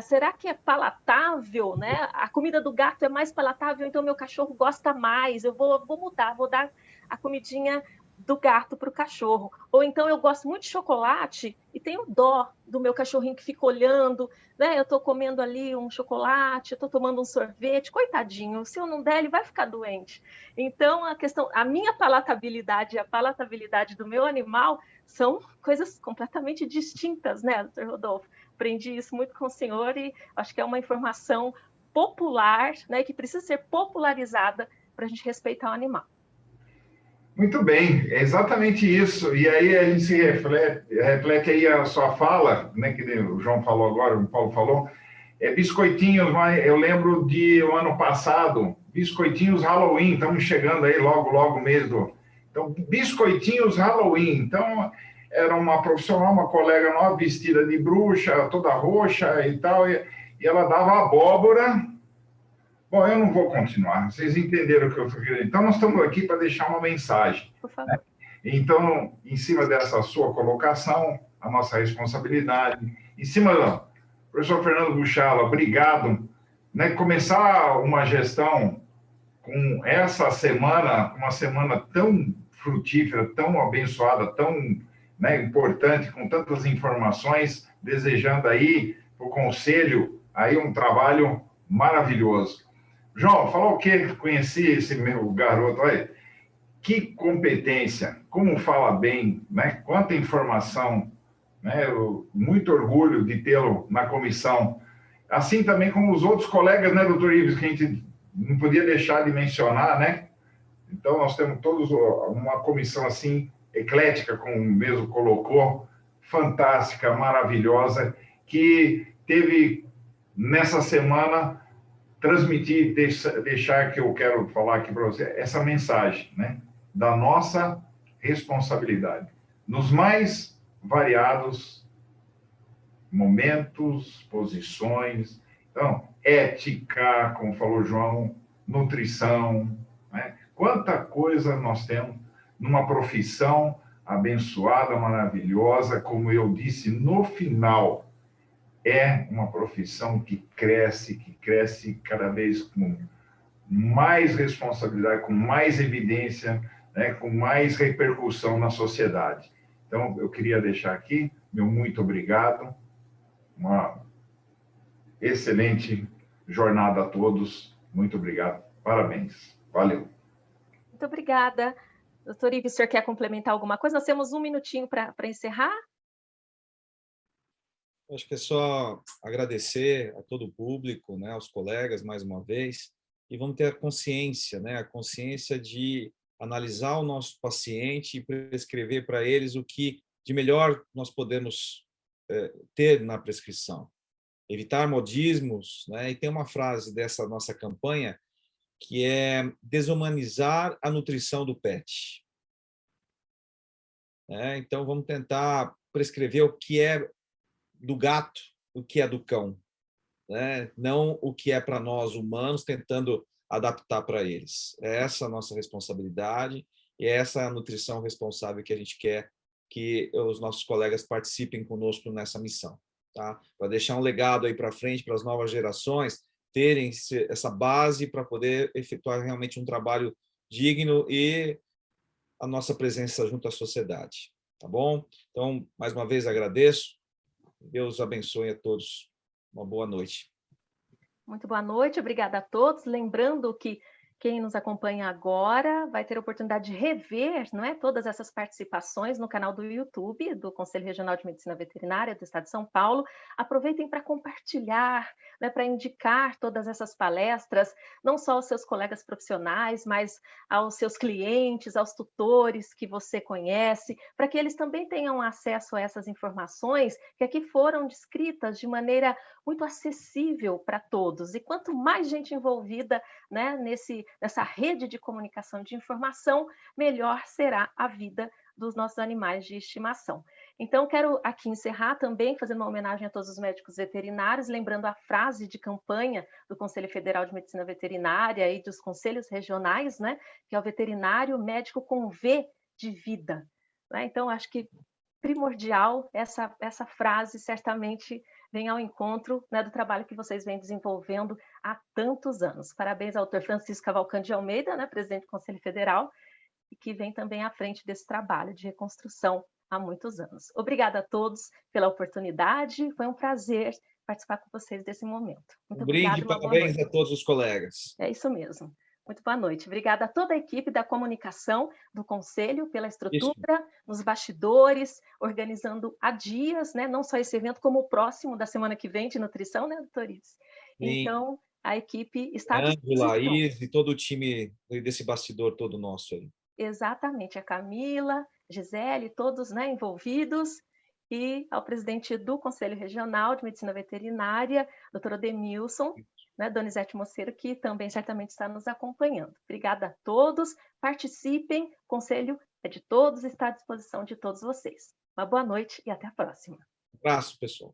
Será que é palatável, né? A comida do gato é mais palatável, então meu cachorro gosta mais, eu vou mudar, vou dar a comidinha do gato para o cachorro. Ou então eu gosto muito de chocolate e tenho dó do meu cachorrinho que fica olhando, né? Eu estou comendo ali um chocolate, eu estou tomando um sorvete, coitadinho, se eu não der, ele vai ficar doente. Então, a minha palatabilidade e a palatabilidade do meu animal são coisas completamente distintas, né, Dr. Rodolfo? Aprendi isso muito com o senhor e acho que é uma informação popular, né, que precisa ser popularizada para a gente respeitar o animal. Muito bem, é exatamente isso. E aí a gente se reflete aí a sua fala, né, que o João falou agora, o Paulo falou, biscoitinhos, eu lembro de o ano passado, biscoitinhos Halloween, estamos chegando aí logo mês do... Então, biscoitinhos Halloween. Então, era uma profissional, uma colega nossa, vestida de bruxa, toda roxa e tal, e ela dava abóbora. Bom, eu não vou continuar, vocês entenderam o que eu estou querendo. Então, nós estamos aqui para deixar uma mensagem. Por favor. Né? Então, em cima dessa sua colocação, a nossa responsabilidade, em cima do professor Fernando Buchala, obrigado. Né? Começar uma gestão com essa semana, uma semana tão frutífera, tão abençoada, tão, né, importante, com tantas informações, desejando aí o conselho, aí um trabalho maravilhoso. João, falou o quê? Conheci esse meu garoto, olha, que competência, como fala bem, né? Quanta informação, né? Muito orgulho de tê-lo na comissão. Assim também como os outros colegas, né, doutor Ives, que a gente não podia deixar de mencionar, né? Então, nós temos todos uma comissão assim, eclética, como mesmo colocou, fantástica, maravilhosa, que teve, nessa semana, transmitir, deixar que eu quero falar aqui para você, essa mensagem, né? Da nossa responsabilidade. Nos mais variados momentos, posições. Então, ética, como falou o João, nutrição, né? Quanta coisa nós temos numa profissão abençoada, maravilhosa, como eu disse no final, é uma profissão que cresce cada vez com mais responsabilidade, com mais evidência, né, com mais repercussão na sociedade. Então, eu queria deixar aqui meu muito obrigado, uma excelente jornada a todos, muito obrigado, parabéns, valeu. Muito obrigada. Doutor Ives, o senhor quer complementar alguma coisa? Nós temos um minutinho para encerrar. Acho que é só agradecer a todo o público, né, aos colegas mais uma vez, e vamos ter a consciência, né, a consciência de analisar o nosso paciente e prescrever para eles o que de melhor nós podemos ter na prescrição. Evitar modismos, né, e tem uma frase dessa nossa campanha que é desumanizar a nutrição do pet. Então, vamos tentar prescrever o que é do gato, o que é do cão, né? Não o que é para nós humanos, tentando adaptar para eles. É essa a nossa responsabilidade e é essa a nutrição responsável que a gente quer que os nossos colegas participem conosco nessa missão, tá? Para deixar um legado aí para frente, para as novas gerações terem essa base para poder efetuar realmente um trabalho digno e a nossa presença junto à sociedade, tá bom? Então, mais uma vez agradeço. Deus abençoe a todos. Uma boa noite. Muito boa noite, obrigada a todos. Lembrando que quem nos acompanha agora vai ter a oportunidade de rever, não é, todas essas participações no canal do YouTube do Conselho Regional de Medicina Veterinária do Estado de São Paulo. Aproveitem para compartilhar, né, para indicar todas essas palestras, não só aos seus colegas profissionais, mas aos seus clientes, aos tutores que você conhece, para que eles também tenham acesso a essas informações que aqui foram descritas de maneira muito acessível para todos. E quanto mais gente envolvida, né, nessa rede de comunicação de informação, melhor será a vida dos nossos animais de estimação. Então, quero aqui encerrar também, fazendo uma homenagem a todos os médicos veterinários, lembrando a frase de campanha do Conselho Federal de Medicina Veterinária e dos conselhos regionais, né, que é o veterinário médico com V de vida. Né? Então, acho que primordial essa frase, certamente vem ao encontro, né, do trabalho que vocês vêm desenvolvendo há tantos anos. Parabéns ao Dr. Francisco Cavalcante de Almeida, né, presidente do Conselho Federal, e que vem também à frente desse trabalho de reconstrução há muitos anos. Obrigada a todos pela oportunidade, foi um prazer participar com vocês desse momento. Muito obrigada. Parabéns a todos os colegas. É isso mesmo. Muito boa noite. Obrigada a toda a equipe da comunicação do Conselho pela estrutura, nos bastidores, organizando há dias, né, não só esse evento, como o próximo da semana que vem de nutrição, né, doutor Ives? Então, a equipe está à disposição. Laís e todo o time desse bastidor todo nosso aí. Exatamente, a Camila, Gisele, todos, né, envolvidos, e ao presidente do Conselho Regional de Medicina Veterinária, doutor Ademilson, né, Donizete Moceiro, que também certamente está nos acompanhando. Obrigada a todos, participem, o Conselho é de todos, está à disposição de todos vocês. Uma boa noite e até a próxima. Um abraço, pessoal.